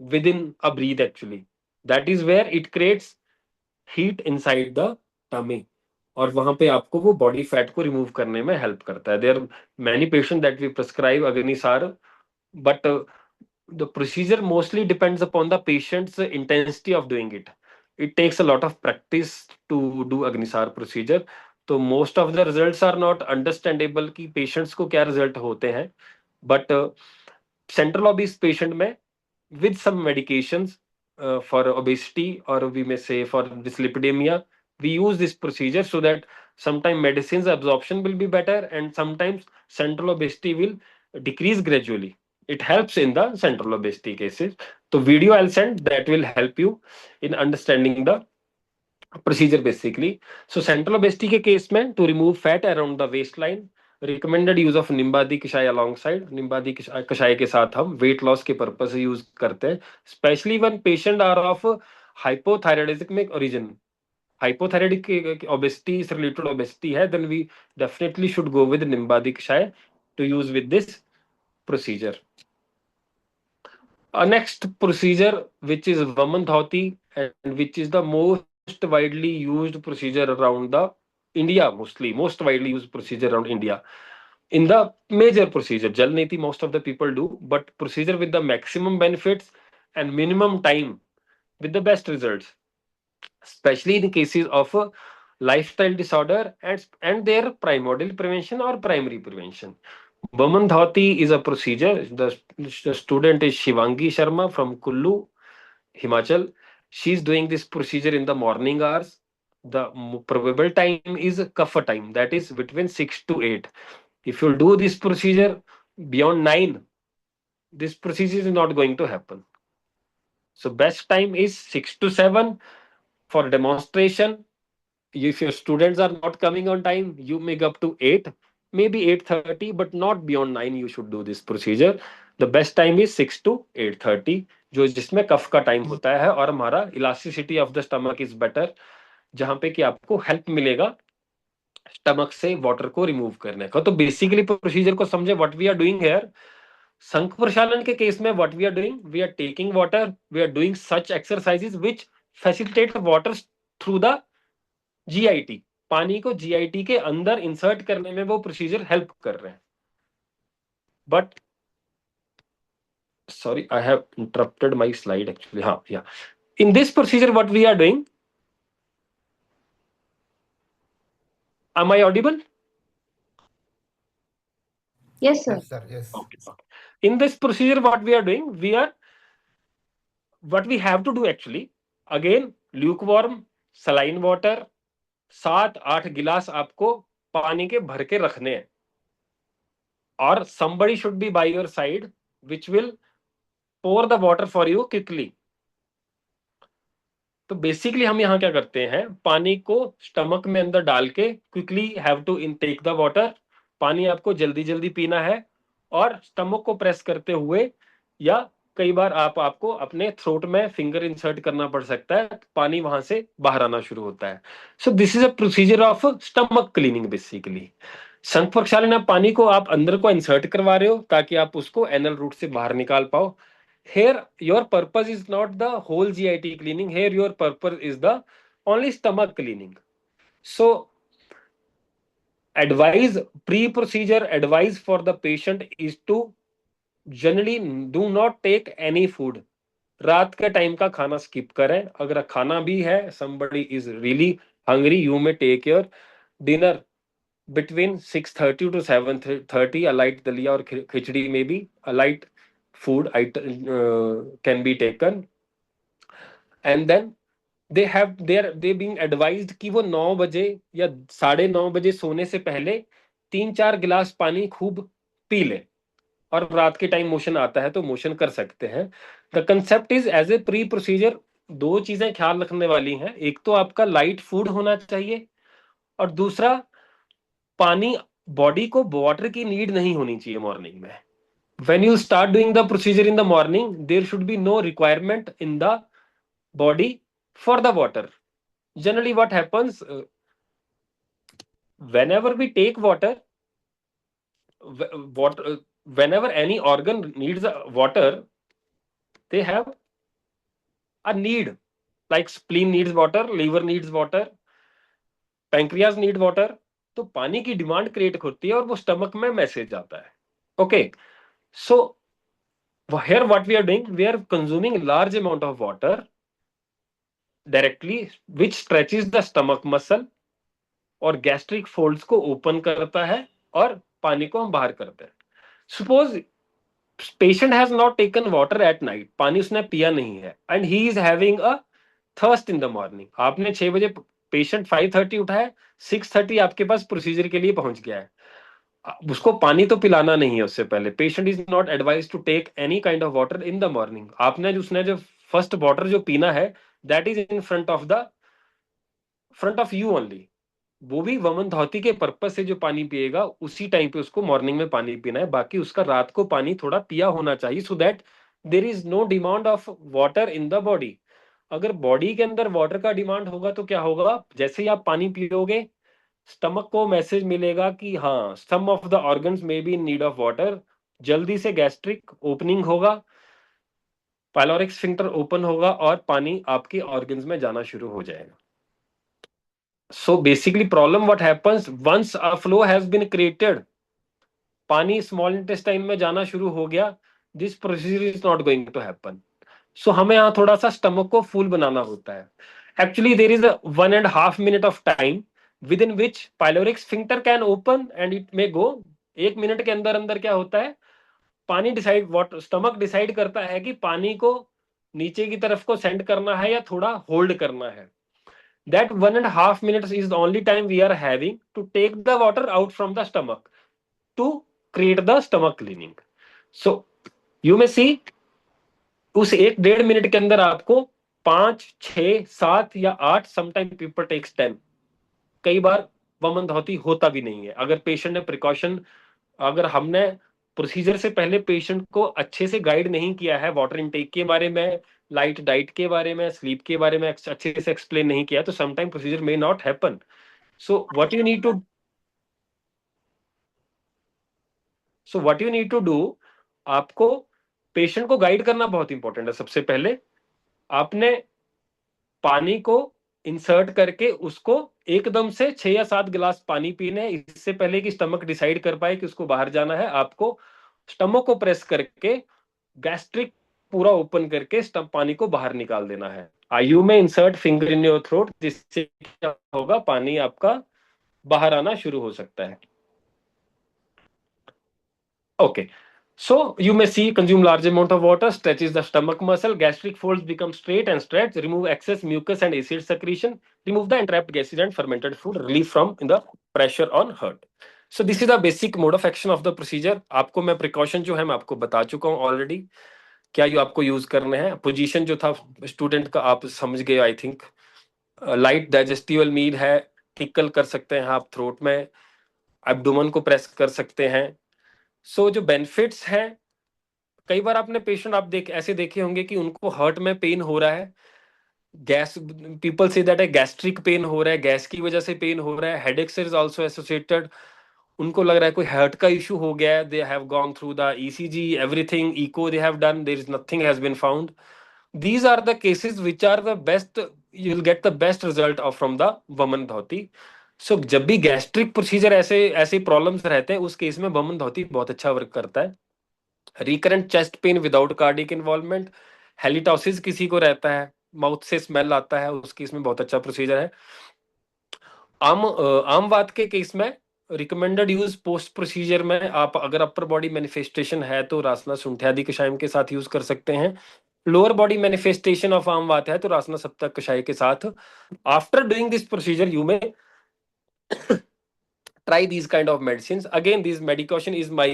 within a breath. Actually, that is where it creates heat inside the tummy, और वहां पे आपको वो body fat को remove करने में help करता है। There many patient that we prescribe अग्निसार, but the procedure mostly depends upon the patient's intensity of doing it. It takes a lot of practice to do Agnisar procedure. तो most of the results are not understandable कि patients को क्या result होते हैं, but central obese patient में with some medications for obesity, or we may say for dyslipidemia, we use this procedure so that sometimes medicines absorption will be better and sometimes central obesity will decrease gradually. It helps in the central obesity cases. So video I'll send that will help you in understanding the procedure basically. So central obesity के case में to remove fat around the waistline, recommended use of निम्बादी कषाय alongside. निम्बादी कषाय के साथ हम weight loss के purpose से use करते हैं, especially when patient are of hypothyroidismic origin. Hypothyroidic obesity is related obesity है, then we definitely should go with निम्बादी कषाय to use with this procedure. Next procedure, which is Vaman Dhauti, and which is the most widely used procedure around the India, most widely used procedure around India. In the major procedure, Jal Neti most of the people do, but procedure with the maximum benefits and minimum time with the best results, especially in cases of lifestyle disorder and their primordial prevention or primary prevention. Vaman Dhauti is a procedure. The student is Shivangi Sharma from Kullu, Himachal. She's doing this procedure in the morning hours. The probable time is kapha time, that is between 6 to 8. If you do this procedure beyond 9, this procedure is not going to happen. So best time is 6 to 7 for demonstration. If your students are not coming on time, you make up to 8, maybe 8:30, but not beyond 9 you should do this procedure. The best time is 6 to 8:30, जो जिसमें कफ का time होता है और हमारा elasticity of the stomach is better, जहां पे कि आपको हेल्प मिलेगा स्टमक से वाटर को रिमूव करने का। तो बेसिकली प्रोसीजर को समझे, what we are doing here. संघ प्रक्षालन के केस में what we are doing, we are taking water, we are doing such exercises which facilitate water through the GIT. पानी को जीआईटी के अंदर इंसर्ट करने में वो प्रोसीजर हेल्प कर रहे हैं। But sorry, I have interrupted my slide actually. Yeah. In this procedure, what we are doing, am I audible? Yes, sir. Yes, sir. Yes. Okay. In this procedure, what we are doing, what we have to do actually, again, lukewarm saline water 7-8 गिलास आपको पानी के भर के रखने हैं, और somebody should be by your side which will pour the water for you quickly. तो बेसिकली हम यहाँ क्या करते हैं, पानी को स्टमक में अंदर डाल के quickly have to intake the water. पानी आपको जल्दी जल्दी पीना है, और स्टमक को प्रेस करते हुए, या कई बार आपको अपने थ्रोट में फिंगर इंसर्ट करना पड़ सकता है, पानी वहां से बाहर आना शुरू होता है। So this is a procedure of stomach cleaning basically. संघ प्रक्षालन, आप पानी को आप अंदर को इंसर्ट करवा रहे हो ताकि आप उसको एनल रूट से बाहर निकाल पाओ। Here your purpose is not the whole GIT cleaning, here your purpose is the only stomach cleaning. So advice, pre-procedure advice for the patient is to generally do not take any food. रात के time का खाना skip करें। अगर खाना भी है, somebody is really hungry, you may take your dinner between 6:30 to 7:30, a light dalia or khichdi, maybe a light food can be taken, and then they being advised कि वो 9 बजे या 9:30 बजे सोने से पहले 3-4 गिलास पानी खूब पी ले, और रात के टाइम मोशन आता है तो मोशन कर सकते हैं। The concept is as a pre procedure, 2 चीजें ख्याल रखने वाली हैं। एक तो आपका लाइट फूड होना चाहिए, और दूसरा पानी, बॉडी को वाटर की नीड नहीं होनी चाहिए मॉर्निंग में। When you start doing the procedure in the morning, there should be no requirement in the body for the water. Generally what happens, whenever we take water, whenever any organ needs water, they have a need, like spleen needs water, liver needs water, pancreas need water. तो पानी की demand create होती है और वो stomach में message आता है। Okay, so here what we are doing, we are consuming large amount of water directly, which stretches the stomach muscle और गैस्ट्रिक फोल्ड्स को ओपन करता है, और पानी को हम बाहर करते हैं। Suppose patient has not taken water at night, पानी उसने पिया नहीं है, and he is having a thirst in the morning. आपने 6 बजे, पेशेंट 5:30 उठा है, 6:30 आपके पास प्रोसीजर के लिए पहुंच गया है, उसको पानी तो पिलाना नहीं है उससे पहले। Patient is not advise to take any kind of water in the morning. आपने उसने जो फर्स्ट वाटर जो पीना है, that is in front of you only. वो भी वमन धौती के पर्पस से जो पानी पिएगा, उसी टाइम पे उसको मॉर्निंग में पानी पीना है। बाकी उसका रात को पानी थोड़ा पिया होना चाहिए, so that there is no demand of water in the body. अगर बॉडी के अंदर वाटर का डिमांड होगा तो क्या होगा, जैसे ही आप पानी पियोगे, स्टमक को मैसेज मिलेगा कि हाँ, some of the organs may be in need of water. जल्दी से गैस्ट्रिक ओपनिंग होगा, पाइलोरिक स्फिंक्टर ओपन होगा, और पानी आपके ऑर्गन्स में जाना शुरू हो जाएगा। So basically problem what happens, once a flow has been created, पानी स्मॉल इंटेस्टाइन में जाना शुरू हो गया, this procedure is not going to happen. So हमें यहाँ थोड़ा सा स्टमक को फुल बनाना होता है। Actually there is a 1.5 minute of time within which pyloric sphincter can open and it may go। 1 minute के अंदर अंदर क्या होता है, पानी स्टमक डिसाइड करता है कि पानी को नीचे की तरफ को सेंड करना है या थोड़ा होल्ड करना है। That 1.5 minutes is the only time we are having to take the water out from the stomach to create the stomach cleaning. So you may see, उस 1-1.5 मिनट के अंदर आपको 5, 6, 7 या 8, समटाइम पीपल टेक्स 10। कई बार वमन धौती होता भी नहीं है। अगर पेशेंट ने प्रिकॉशन, अगर हमने प्रोसीजर से पहले पेशेंट को अच्छे से गाइड नहीं किया है, वाटर इनटेक के बारे में, लाइट डाइट के बारे में, स्लीप के बारे में अच्छे से एक्सप्लेन नहीं किया, तो sometime procedure may not happen. So what you need to so what you need to do, आपको पेशेंट को गाइड करना बहुत इंपॉर्टेंट है। सबसे पहले आपने पानी को इंसर्ट करके उसको एकदम से 6 या 7 गिलास पानी पीने हैं, इससे पहले कि स्टमक डिसाइड कर पाए कि उसको बाहर जाना है। आपको स्टमक को प्रेस करके गैस्ट्रिक पूरा ओपन करके पानी को बाहर निकाल देना है। आयु में insert finger in your throat, जिससे क्या होगा, पानी आपका बाहर आना शुरू हो सकता है। Okay, so you may see consume large amount of water, stretches the stomach muscle, gastric folds become straight and stretch, remove excess mucus and acid secretion, remove the entrapped gases and fermented food, relief from in the pressure on heart. So this is the basic mode of action of the procedure. आपको मैं precaution जो है मैं आपको बता चुका हूँ already, क्या ये आपको यूज करने हैं। पोजीशन जो था स्टूडेंट का आप समझ गए आई थिंक। लाइट डाइजेस्टिवल मील है, टिकल कर सकते हैं आप थ्रोट में, एब्डोमेन को प्रेस कर सकते हैं। सो जो बेनिफिट्स हैं, कई बार आपने पेशेंट आप ऐसे देखे होंगे कि उनको हार्ट में पेन हो रहा है, गैस, पीपल से दैट है गैस्ट्रिक पेन हो रहा है, गैस की वजह से पेन हो रहा है, हेडेक से इज आल्सो एसोसिएटेड, उनको लग रहा है कोई हार्ट का इशू हो गया है, they have gone through the ECG everything, echo they have done, there is nothing has been found. These are the cases which are the best, you will get the best result of from the वमन धोती। सो जब भी gastric procedure ऐसे problems रहते हैं, उस case में वमन धोती बहुत अच्छा वर्क करता है। Recurrent chest pain without cardiac involvement, halitosis किसी को रहता है, माउथ से स्मेल आता है, उस केस में बहुत अच्छा प्रोसीजर है। आम वात के केस में रिकमेंडेड यूज पोस्ट प्रोसीजर में, आप अगर अपर बॉडी मैनिफेस्टेशन है तो रासना सुंठियादि कषायम के साथ यूज कर सकते हैं। लोअर बॉडी मैनिफेस्टेशन ऑफ आम वात है तो रासना सप्तक कषाय के साथ। After doing this procedure you में try these kind of medicines. Again, this medication is my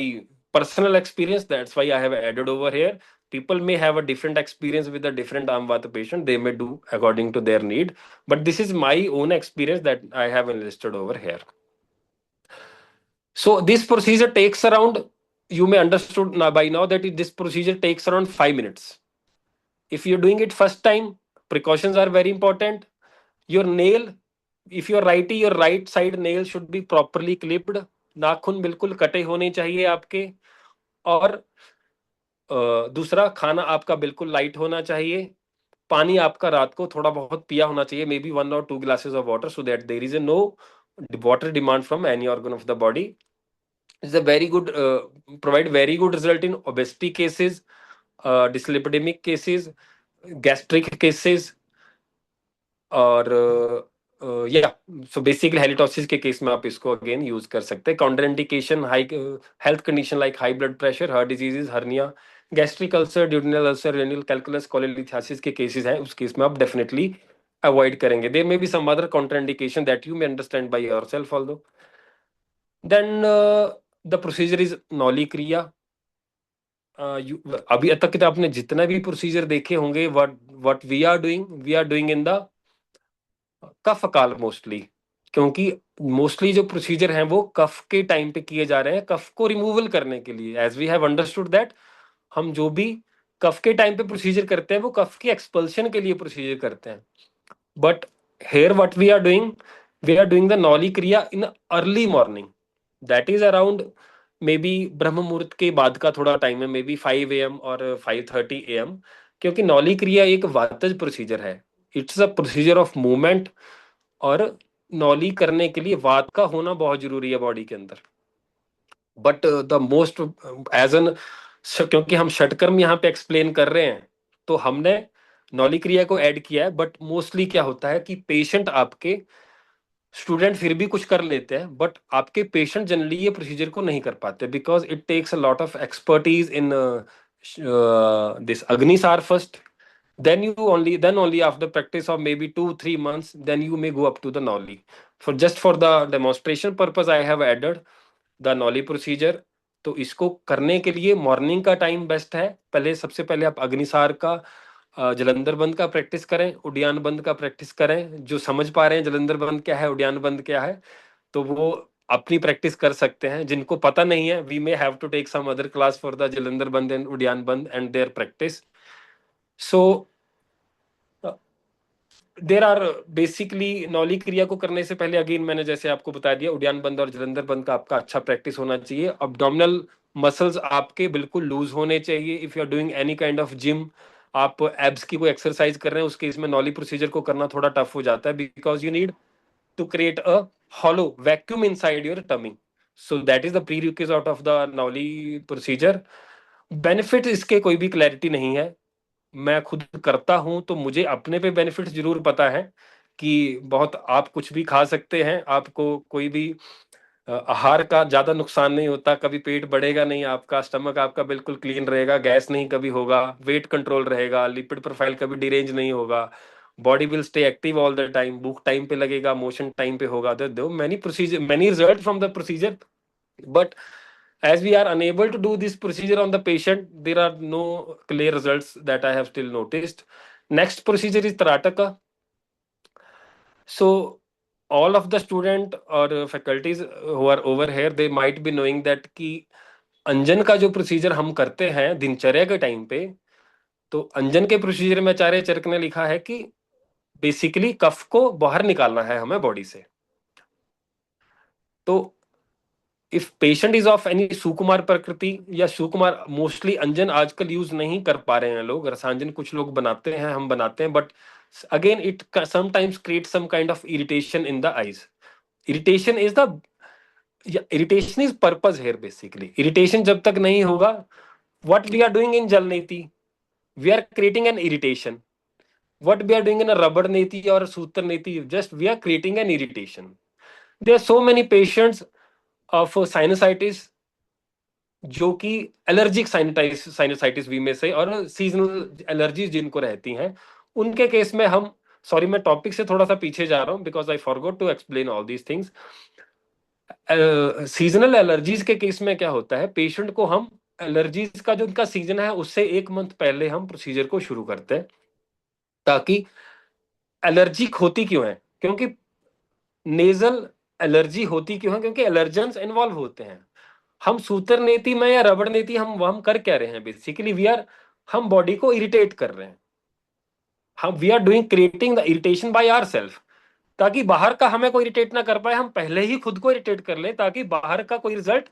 personal experience, that's why I have added over here. People may have a different experience with a different Amvata patient, they may do according to their need, but this is my own experience that I have enlisted over here. So this procedure takes around, you may understood now by now that this procedure takes around 5 minutes. If you're doing it first time, precautions are very important. Your nail, if you're righty, your right side nail should be properly clipped. नाखून बिल्कुल कटे होने चाहिए आपके। और दूसरा, खाना आपका बिल्कुल लाइट होना चाहिए। पानी आपका रात को थोड़ा बहुत पिया होना चाहिए, may be 1 or 2 glasses of water, so that there is a no water demand from any organ of the body. It's a very good, provide very good result in obesity cases, dyslipidemic cases, gastric cases, और या so basically halitosis के case में आप इसको again use कर सकते हैं। Counter indication, high health condition like high blood pressure, heart diseases, hernia, gastric ulcer, duodenal ulcer, renal calculus, cholelithiasis के केसेस हैं, उस केस में आप डेफिनेटली अवॉइड करेंगे। There may be some other counter indication that you may understand by yourself although. Then the procedure is nauli kriya. अभी तक तो आपने जितना भी प्रोसीजर देखे होंगे, what we are doing in the kapha kaal mostly, क्योंकि मोस्टली जो प्रोसीजर हैं वो कफ के टाइम पे किए जा रहे हैं, कफ को रिमूवल करने के लिए। As we have understood that, हम जो भी कफ के टाइम पे प्रोसीजर करते हैं वो कफ की एक्सपल्शन के लिए प्रोसीजर करते हैं। But here what we are doing the nauli kriya in early morning, that is around maybe Brahma muhurta के बाद का थोड़ा टाइम है, मे बी 5 AM और 5:30 AM, क्योंकि नॉली क्रिया एक वातज प्रोसीजर है। It's a procedure of movement, और नॉली करने के लिए वात का होना बहुत जरूरी है बॉडी के अंदर। But the most as an, क्योंकि हम षटकर्म यहाँ पे एक्सप्लेन कर रहे हैं तो हमने नॉली क्रिया को ऐड किया है। बट मोस्टली क्या होता है कि पेशेंट आपके, स्टूडेंट फिर भी कुछ कर लेते हैं, बट आपके पेशेंट जनरली ये प्रोसीजर को नहीं कर पाते, because it takes a lot of expertise in this अग्निसार first, then only after practice of maybe 2-3 months, then you may go up to the noli. For the demonstration purpose I have added the noli procedure. तो इसको करने के लिए morning का time best है। पहले सबसे पहले आप अग्निसार का, जलंधर बंद का प्रैक्टिस करें, उड्डयन बंद का प्रैक्टिस करें। जो समझ पा रहे हैं जलंधर बंद क्या है, उड्डयन बंद क्या है, तो वो अपनी प्रैक्टिस कर सकते हैं। जिनको पता नहीं है, we may have to take some other class for the jalandhar bandh and uddiyan bandh and their practice. So there are basically nauli kriya को करने से पहले अगेन मैंने जैसे आपको बता दिया, उड्डयन बंद और जलंधर बंद का आपका अच्छा प्रैक्टिस होना चाहिए। अब्डोमिनल मसल्स आपके बिल्कुल लूज होने चाहिए। If you are doing any kind of gym, आप एब्स की कोई एक्सरसाइज कर रहे हैं, उसके इसमें नॉली प्रोसीजर को करना थोड़ा टफ हो जाता है, because you need to create a hollow vacuum inside your tummy. So that is the prerequisite out of the Nowli procedure. Benefit इसके कोई भी क्लैरिटी नहीं है। मैं खुद करता हूं तो मुझे अपने पे बेनिफिट जरूर पता है कि बहुत आप कुछ भी खा सकते हैं, आपको कोई भी आहार का ज्यादा नुकसान नहीं होता, कभी पेट बढ़ेगा नहीं, आपका स्टमक आपका बिल्कुल क्लीन रहेगा, गैस नहीं कभी होगा, वेट कंट्रोल रहेगा, लिपिड प्रोफाइल कभी डिरेंज नहीं होगा, body will stay active all the time, भूख टाइम पे लगेगा, मोशन टाइम पे होगा। दो many procedure, many result from the procedure, but as we are unable to do this procedure on the patient, there are no clear results that I have still noticed. Next procedure is Tarataka. So all of the student or faculties who are over here, they might be knowing that कि अंजन का जो procedure हम करते हैं दिनचर्या के time पे, तो अंजन के प्रोसीजर में आचार्य चरक ने लिखा है कि बेसिकली कफ को बाहर निकालना है हमें बॉडी से। तो if patient is of any sukumar prakriti या सुकुमार, मोस्टली अंजन आजकल यूज नहीं कर पा रहे हैं लोग, रसांजन कुछ लोग बनाते हैं, हम बनाते हैं, but again it sometimes create some kind of irritation in the eyes. Irritation is the irritation is purpose here. Basically irritation जब तक नहीं होगा, what we are doing in jal neti, we are creating an irritation. What we are doing in a rubber neti और sutra neti, just we are creating an irritation. There are so many patients of sinusitis जो कि allergic sinusitis we में से, और seasonal allergies जिनको रहती हैं, उनके केस में हम, सॉरी मैं टॉपिक से थोड़ा सा पीछे जा रहा हूं because I forgot to explain all these things. Seasonal allergies के केस में क्या होता है, पेशेंट को हम एलर्जीज का जो उनका सीजन है उससे 1 मंथ पहले हम प्रोसीजर को शुरू करते हैं, ताकि एलर्जिक होती क्यों है, क्योंकि नेजल एलर्जी होती क्यों है, क्योंकि एलर्जेंस इन्वॉल्व होते हैं। हम सूत्र नीति में या रबड़ नीति हम कर क्या रहे हैं, बेसिकली वी आर, हम बॉडी को इरिटेट कर रहे हैं, हम we are doing creating the irritation by ourselves, ताकि बाहर का हमें कोई इरिटेट ना कर पाए, हम पहले ही खुद को इरिटेट कर लें ताकि बाहर का कोई रिजल्ट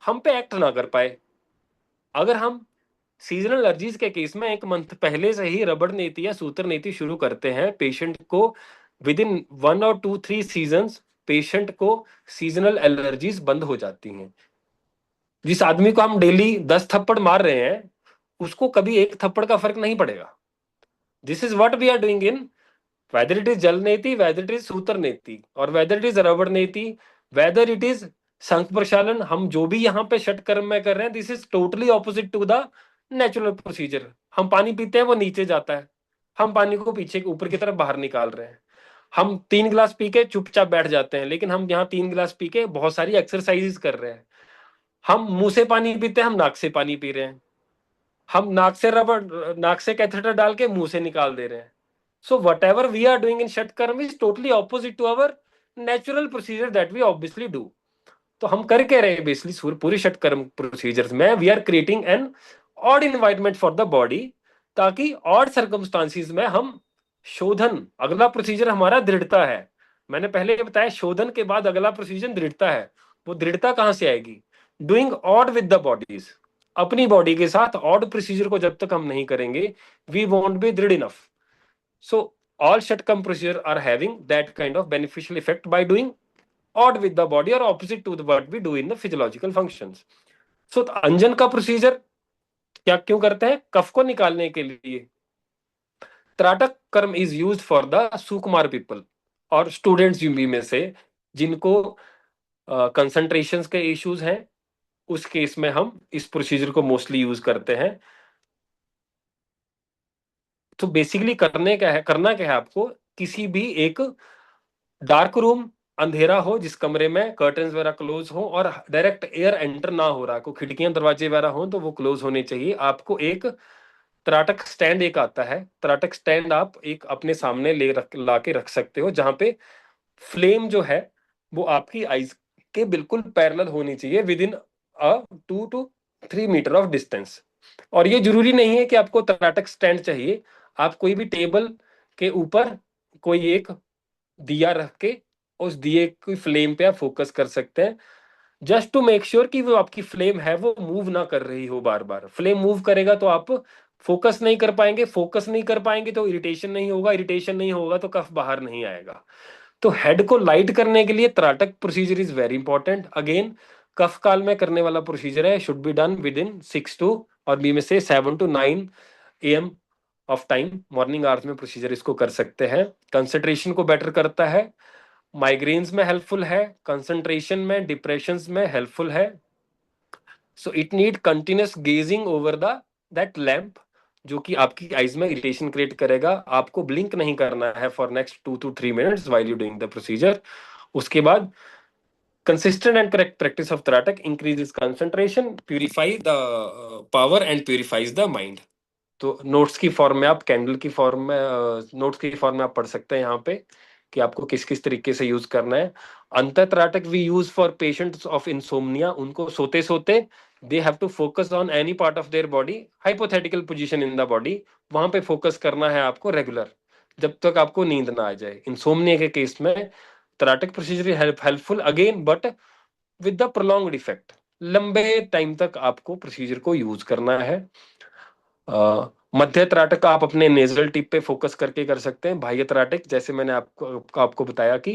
हम पे एक्ट ना कर पाए। अगर हम सीजनल एलर्जीज के केस में 1 मंथ पहले से ही रबड़ नीति या सूत्र नीति शुरू करते हैं, पेशेंट को विद इन 1 और 2-3 सीजन्स पेशेंट को सीजनल एलर्जीज बंद हो जाती हैं। जिस आदमी को हम डेली 10 थप्पड़ मार रहे हैं, उसको कभी 1 थप्पड़ का फर्क नहीं पड़ेगा। This is what we are doing in, whether it is जल नीति, वेदर इट इज सूत्र नीति, और वेदर इट इज रबड़ नीति, वेदर इट इज शंख प्रक्षालन, हम जो भी यहाँ पे षट कर्म में कर रहे हैं, this is totally opposite to the natural procedure. हम पानी पीते हैं, वो नीचे जाता है, हम पानी को पीछे ऊपर की तरफ बाहर निकाल रहे हैं। हम 3 गिलास पी के चुपचाप बैठ जाते हैं, लेकिन हम यहाँ 3 गिलास पी के बहुत सारी एक्सरसाइजेस कर रहे हैं। हम मुंह से पानी पीते हैं, हम नाक से पानी पी रहे हैं, हम नाक से कैथेटर डाल के मुंह से निकाल दे रहे हैं। So whatever we are doing in shatkarma is totally opposite to our natural procedure that we obviously do. तो हम कर के रहे बेसिकली पूरी षटकर्म प्रोसीजर्स में we are creating an odd environment for the body, ताकि ऑड सर्कमस्टांसिस में हम शोधन, अगला प्रोसीजर हमारा दृढ़ता है। मैंने पहले बताया शोधन के बाद अगला प्रोसीजर दृढ़ता है। वो दृढ़ता कहां से आएगी, doing odd with the bodies, अपनी बॉडी के साथ ऑड प्रोसीजर को जब तक हम नहीं करेंगे, we won't be dridh enough. So all shatkarma procedure are having that kind of beneficial effect by doing odd with the body or opposite to the what we do in the physiological functions. So अंजन का procedure क्या क्यों करते हैं, कफ को निकालने के लिए। त्राटक कर्म is used for the Sukumar people और स्टूडेंट्स में से जिनको कंसंट्रेशन के इश्यूज हैं, उस केस में हम इस प्रोसीजर को मोस्टली यूज करते हैं। तो बेसिकली करना क्या है आपको, किसी भी एक डार्क रूम, अंधेरा हो, जिस कमरे में कर्टन्स वगैरह क्लोज हो और डायरेक्ट एयर एंटर ना हो रहा, को खिड़कियां दरवाजे वगैरह हो तो वो क्लोज होने चाहिए। आपको एक त्राटक स्टैंड एक आता है, त्राटक स्टैंड आप एक अपने सामने ला के रख सकते हो, जहां पे फ्लेम जो है वो आपकी आईज के बिल्कुल पैरेलल होनी चाहिए, within 2 to 3 metre of distance. और ये जरूरी नहीं है कि आपको त्राटक स्टैंड चाहिए, आप कोई भी टेबल के ऊपर कोई एक दिया रख के उस दिए की फ्लेम पे आप फोकस कर सकते हैं। जस्ट टू मेक श्योर कि वो आपकी फ्लेम है वो मूव ना कर रही हो बार बार। फ्लेम मूव करेगा तो आप फोकस नहीं कर पाएंगे, फोकस नहीं कर पाएंगे तो इरिटेशन नहीं होगा, इरिटेशन नहीं होगा तो कफ बाहर नहीं आएगा। तो हेड को लाइट करने के लिए trataka procedure is very important. Again kapha kaal में करने वाला प्रोसीजर है, should be done within 6 to और बी में से 7 to 9 AM of time. Morning hours में प्रोसीजर इसको कर सकते हैं। कंसंट्रेशन को बेटर करता है, माइग्रेन्स में हेल्पफुल है, कंसंट्रेशन में, डिप्रेशन में हेल्पफुल है। So it need continuous gazing over the that lamp, जो कि आपकी आईज में इरिटेशन क्रिएट करेगा। आपको ब्लिंक नहीं करना है for next 2 to 3 minutes while you doing the procedure. उसके बाद consistent and correct practice of Tratak increases concentration, purify the power and purifies the mind। तो नोट्स की फॉर्म में आप कैंडल की फॉर्म में नोट्स की फॉर्म में आप पढ़ सकते हैं यहाँ पे कि आपको किस किस तरीके से यूज करना है। Antar trataka we use for patients of insomnia. उनको सोते सोते they have to focus on any part of their body, hypothetical position in the body, वहां पे फोकस करना है आपको रेगुलर, जब तक आपको नींद ना आ जाए। इंसोम्निया के केस में trataka procedure helpful again, but with the prolonged effect. लंबे टाइम तक आपको प्रोसीजर को यूज करना है। मध्य त्राटक आप अपने नेजल टिप पे फोकस करके कर सकते हैं। बाह्य त्राटक जैसे मैंने आपको बताया कि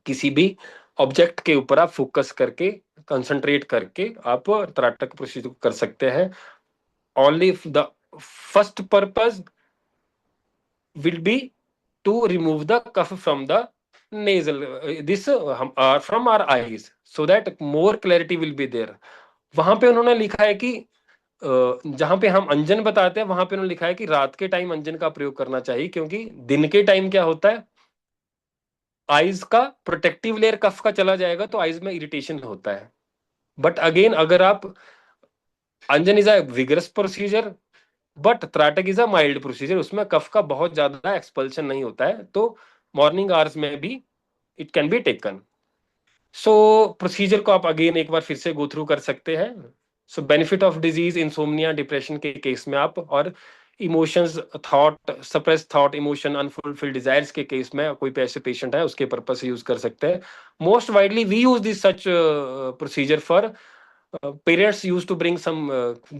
किसी भी ऑब्जेक्ट के ऊपर आप फोकस करके, कंसंट्रेट करके आप त्राटक प्रोसीजर कर सकते हैं। Only the first purpose will be to remove the cough from the nasal this from our eyes so that more clarity will be there। वहां पे उन्होंने लिखा है कि जहां पे हम अंजन बताते हैं वहां पे उन्होंने लिखा है कि रात के टाइम अंजन का प्रयोग करना चाहिए, क्योंकि दिन के टाइम क्या होता है, आईज का प्रोटेक्टिव लेयर कफ का चला जाएगा तो आईज में इरिटेशन होता है। बट अगेन अगर आप, anjan is a vigorous procedure but trataka is a mild procedure, उसमें कफ का बहुत ज्यादा एक्सपल्शन नहीं होता है, तो मॉर्निंग आवर्स में भी it can be taken. So procedure को आप अगेन एक बार फिर से गो थ्रू कर सकते हैं। सो benefit of disease insomnia depression के केस में आप, और emotions, thought, suppress thought, emotion, unfulfilled desires के केस में कोई ऐसे पेशेंट है उसके पर्पस से यूज कर सकते हैं। Most widely we use this such procedure for parents used to bring some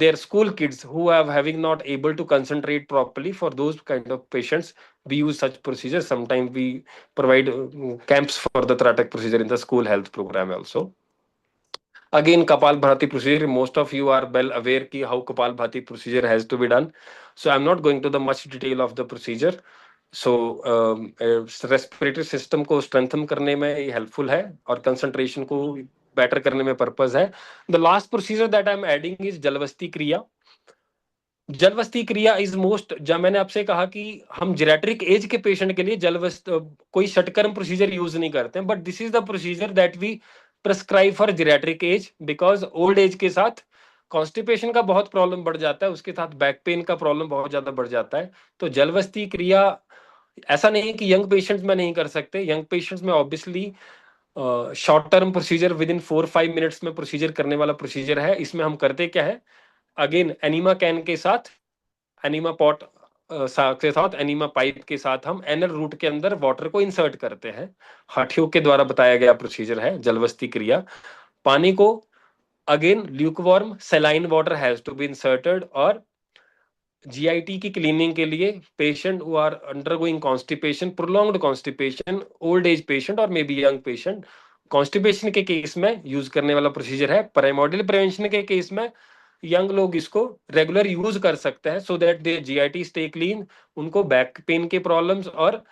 their school kids who have having not able to concentrate properly. For those kind of patients we use such procedures. Sometimes we provide camps for the Tratak procedure in the school health program also. Again, Kapal Bharati procedure, most of you are well aware ki how Kapal Bharati procedure has to be done, so I'm not going to the much detail of the procedure. So respiratory system को strengthen करने में ये helpful है और concentration को better करने में purpose है। The last procedure that I am adding is jalvasti kriya. Jalvasti क्रिया इज मोस्ट, जब मैंने आपसे कहा कि हम जेरेट्रिक एज के पेशेंट के लिए जलवस्त कोई षटकर्म प्रोसीजर यूज नहीं करते हैं, but this is the procedure that we prescribe for geriatric age, because old age के साथ कॉन्स्टिपेशन का बहुत प्रॉब्लम बढ़ जाता है, उसके साथ बैक पेन का प्रॉब्लम बहुत ज्यादा बढ़ जाता है। तो जलवस्ती क्रिया ऐसा नहीं है कि यंग पेशेंट्स में नहीं कर सकते, यंग पेशेंट्स में obviously short term procedure with in 4-5 minutes में प्रोसीजर करने वाला प्रोसीजर है। इसमें हम करते क्या है, अगेन एनीमा कैन के साथ, एनीमा पॉट के साथ, एनीमा पाइप के साथ हम एनल रूट के अंदर वाटर को इंसर्ट करते हैं। हाथियों के द्वारा बताया गया प्रोसीजर है जलवस्ती क्रिया। पानी को again lukewarm saline water has to be inserted, और जीआईटी की क्लीनिंग के लिए patient who are undergoing constipation, prolonged constipation, old age patient और may be young patient, constipation के केस में यूज करने वाला प्रोसीजर है। प्राइमोडियल प्रिवेंशन के केस में यंग लोग इसको रेगुलर यूज कर सकते हैं so that they GIT stay clean. उनको बैक पेन के प्रॉब्लम्स और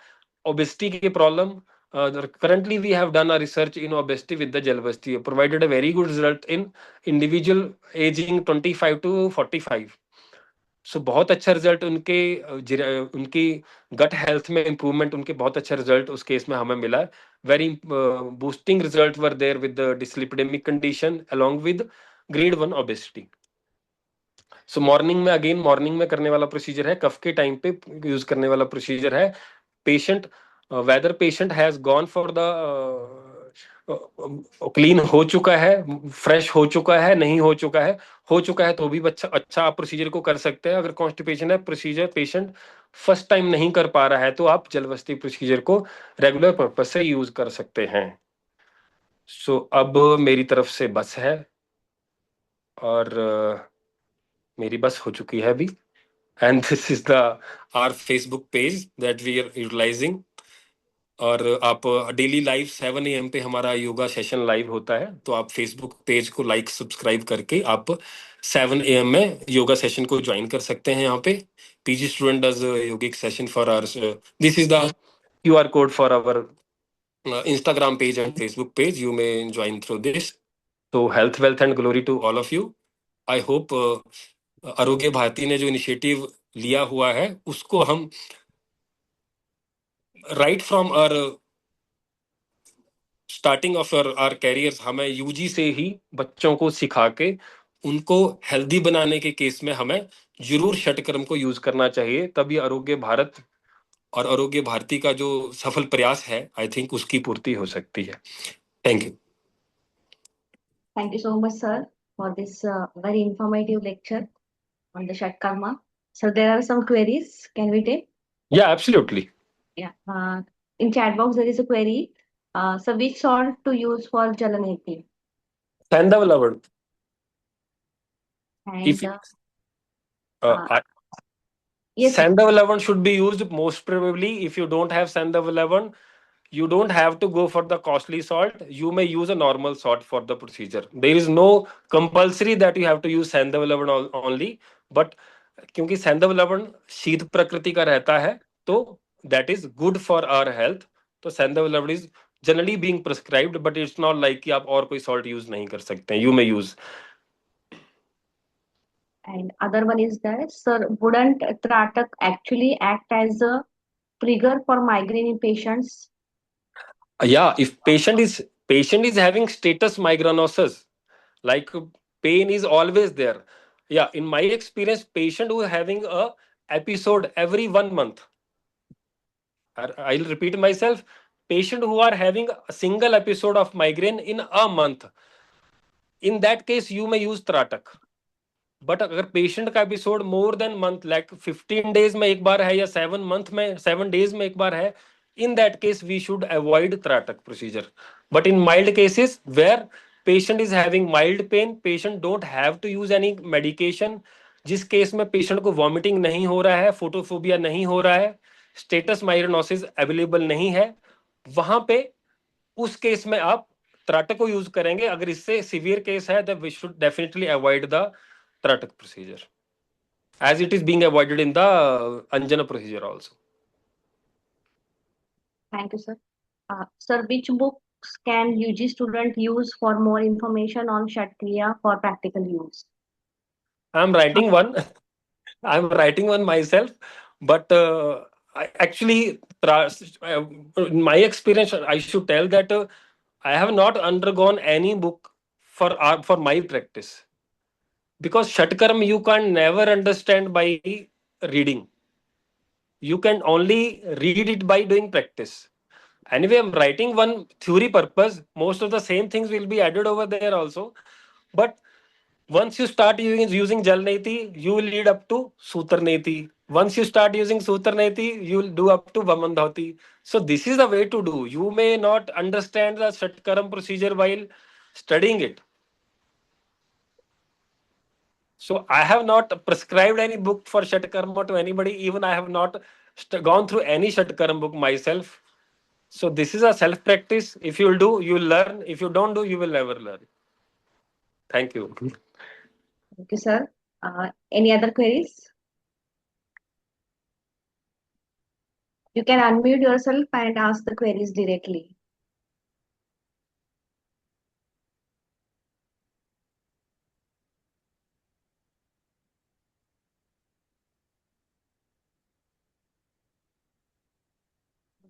ओबेसिटी के problem, currently we have done a research in obesity with the Jalvasti, provided a very good result in individual aging 25 to 45। सो बहुत अच्छा result उनकी gut health में improvement, उनके बहुत अच्छा रिजल्ट उस केस में हमें मिला। Very boosting result were there with the dyslipidemic condition along with grade 1 obesity. So morning में, अगेन मॉर्निंग में करने वाला प्रोसीजर है, कफ के टाइम पे यूज करने वाला प्रोसीजर है। Patient whether patient has gone for the clean हो चुका है, फ्रेश हो चुका है, नहीं हो चुका है तो भी अच्छा आप प्रोसीजर को कर सकते हैं। अगर कॉन्स्टिपेशन है, प्रोसीजर पेशेंट फर्स्ट टाइम नहीं कर पा रहा है, तो आप जलवस्ती प्रोसीजर को रेगुलर पर्पस से यूज कर सकते हैं। सो अब मेरी तरफ से बस है, और मेरी बस हो चुकी है अभी। And this is the our Facebook page that we are utilizing. और आप डेली लाइव 7 AM पे हमारा योगा सेशन लाइव होता है, तो आप फेसबुक पेज को लाइक सब्सक्राइब करके आप 7 AM में योगा सेशन को ज्वाइन कर सकते हैं। यहाँ पे PG student does yogic session for our, this is the QR code for our Instagram page and Facebook page. You may join through this. So health, wealth and glory to all of you. I hope Arogya Bharati ने जो initiative लिया हुआ है उसको हम right from our starting of our careers, हमें UG से ही बच्चों को सिखा के उनको हेल्दी बनाने के केस में हमें जरूर षटकर्म को यूज करना चाहिए। तभी आरोग्य भारत और आरोग्य भारती का जो सफल प्रयास है, आई थिंक उसकी पूर्ति हो सकती है। Thank you. Thank you so much, sir, for this very informative lecture on the Shatkarma. So there are some queries. Can we take? Yeah, absolutely. Yeah. In chat box there is a query. So which salt to use for Jalaneti? Sandavalavard. And If yes, Sandavalavard should be used most probably. If you don't have Sandavalavard, you don't have to go for the costly salt. You may use a normal salt for the procedure. There is no compulsory that you have to use Sandavalavard only. But क्योंकि सैंधव शीत प्रकृति का रहता है, तो that is good for our health. तो सैंधव is generally being prescribed, but it's not like कि आप और कोई salt use नहीं कर सकते हैं. You may use. and other one is that, sir, wouldn't Tratak actually act as a trigger for migraine in patients? Yeah, if patient is having status migrainosus, like pain is always there. Yeah, in my experience, patient who is having a episode every 1 month. I'll repeat myself. Patient who are having a single episode of migraine in a month, in that case you may use Tratak. But अगर patient का episode more than month, like 15 days में एक बार है या 7 days में एक बार है, in that case we should avoid Tratak procedure. But in mild cases where patient is having mild pain, patient don't have to use any medication, जिस case में patient को वॉमिटिंग नहीं हो रहा है, फोटोफोबिया नहीं हो रहा है, स्टेटस माइग्रेनोसिस अवेलेबल नहीं है, वहां पे उस केस में आप त्राटक को यूज करेंगे. अगर इससे सिवियर केस है तो we should definitely avoid the त्राटक procedure as it is being avoided in the Anjana procedure also. Thank you, sir. Sir, which books can UG student use for more information on Shatkriya for practical use? I'm writing one. I'm writing one myself, but in my experience, I should tell that I have not undergone any book for my practice, because Shatkaram you can never understand by reading. You can only read it by doing practice. Anyway, I'm writing one theory purpose. Most of the same things will be added over there also. But once you start using Jal Neti, you will lead up to Sutar Neti. Once you start using Sutar Neti, you will do up to Vamandhauti. So this is the way to do. You may not understand the Shatkaram procedure while studying it. So I have not prescribed any book for Shatkarma to anybody. Even I have not gone through any Shatkaram book myself. So this is a self-practice. If you will do, you will learn. If you don't do, you will never learn. Thank you. Thank you, sir. Any other queries? You can unmute yourself and ask the queries directly.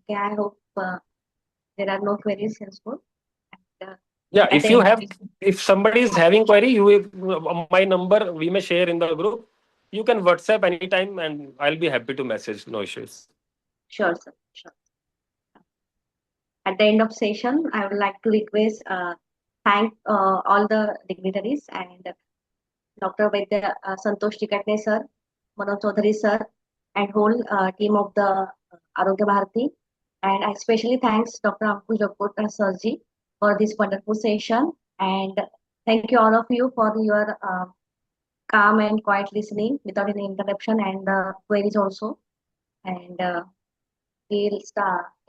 Okay, I hope there are no queries henceforth. Yeah, At the end- if somebody is having query, my number we may share in the group. You can WhatsApp anytime, and I'll be happy to message. No issues. Sure, sir. Sure. At the end of session, I would like to request thank all the dignitaries and Dr. Vaidya Santosh Tikatne sir, Manoj Chaudhary sir, and whole team of the Arogya Bharati. And I especially thanks Dr. Ankush Jagpot sir ji for this wonderful session. And thank you all of you for your calm and quiet listening without any interruption and queries also. And we'll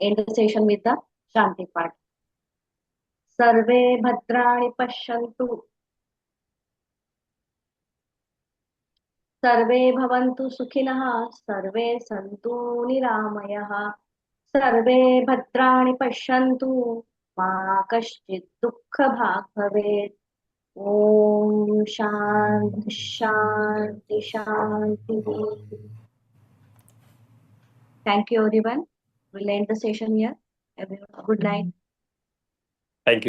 end the session with the Shanti part. सर्वे भद्राणि पश्यन्तु सर्वे भवन्तु सुखिनः सर्वे सन्तु निरामयः सर्वे भद्राणि पश्यन्तु मा कश्चित् दुःखभाग् भवेत् ॐ शान्ति शान्ति शान्तिः. Thank you everyone. We'll end the session here. Everyone, good night.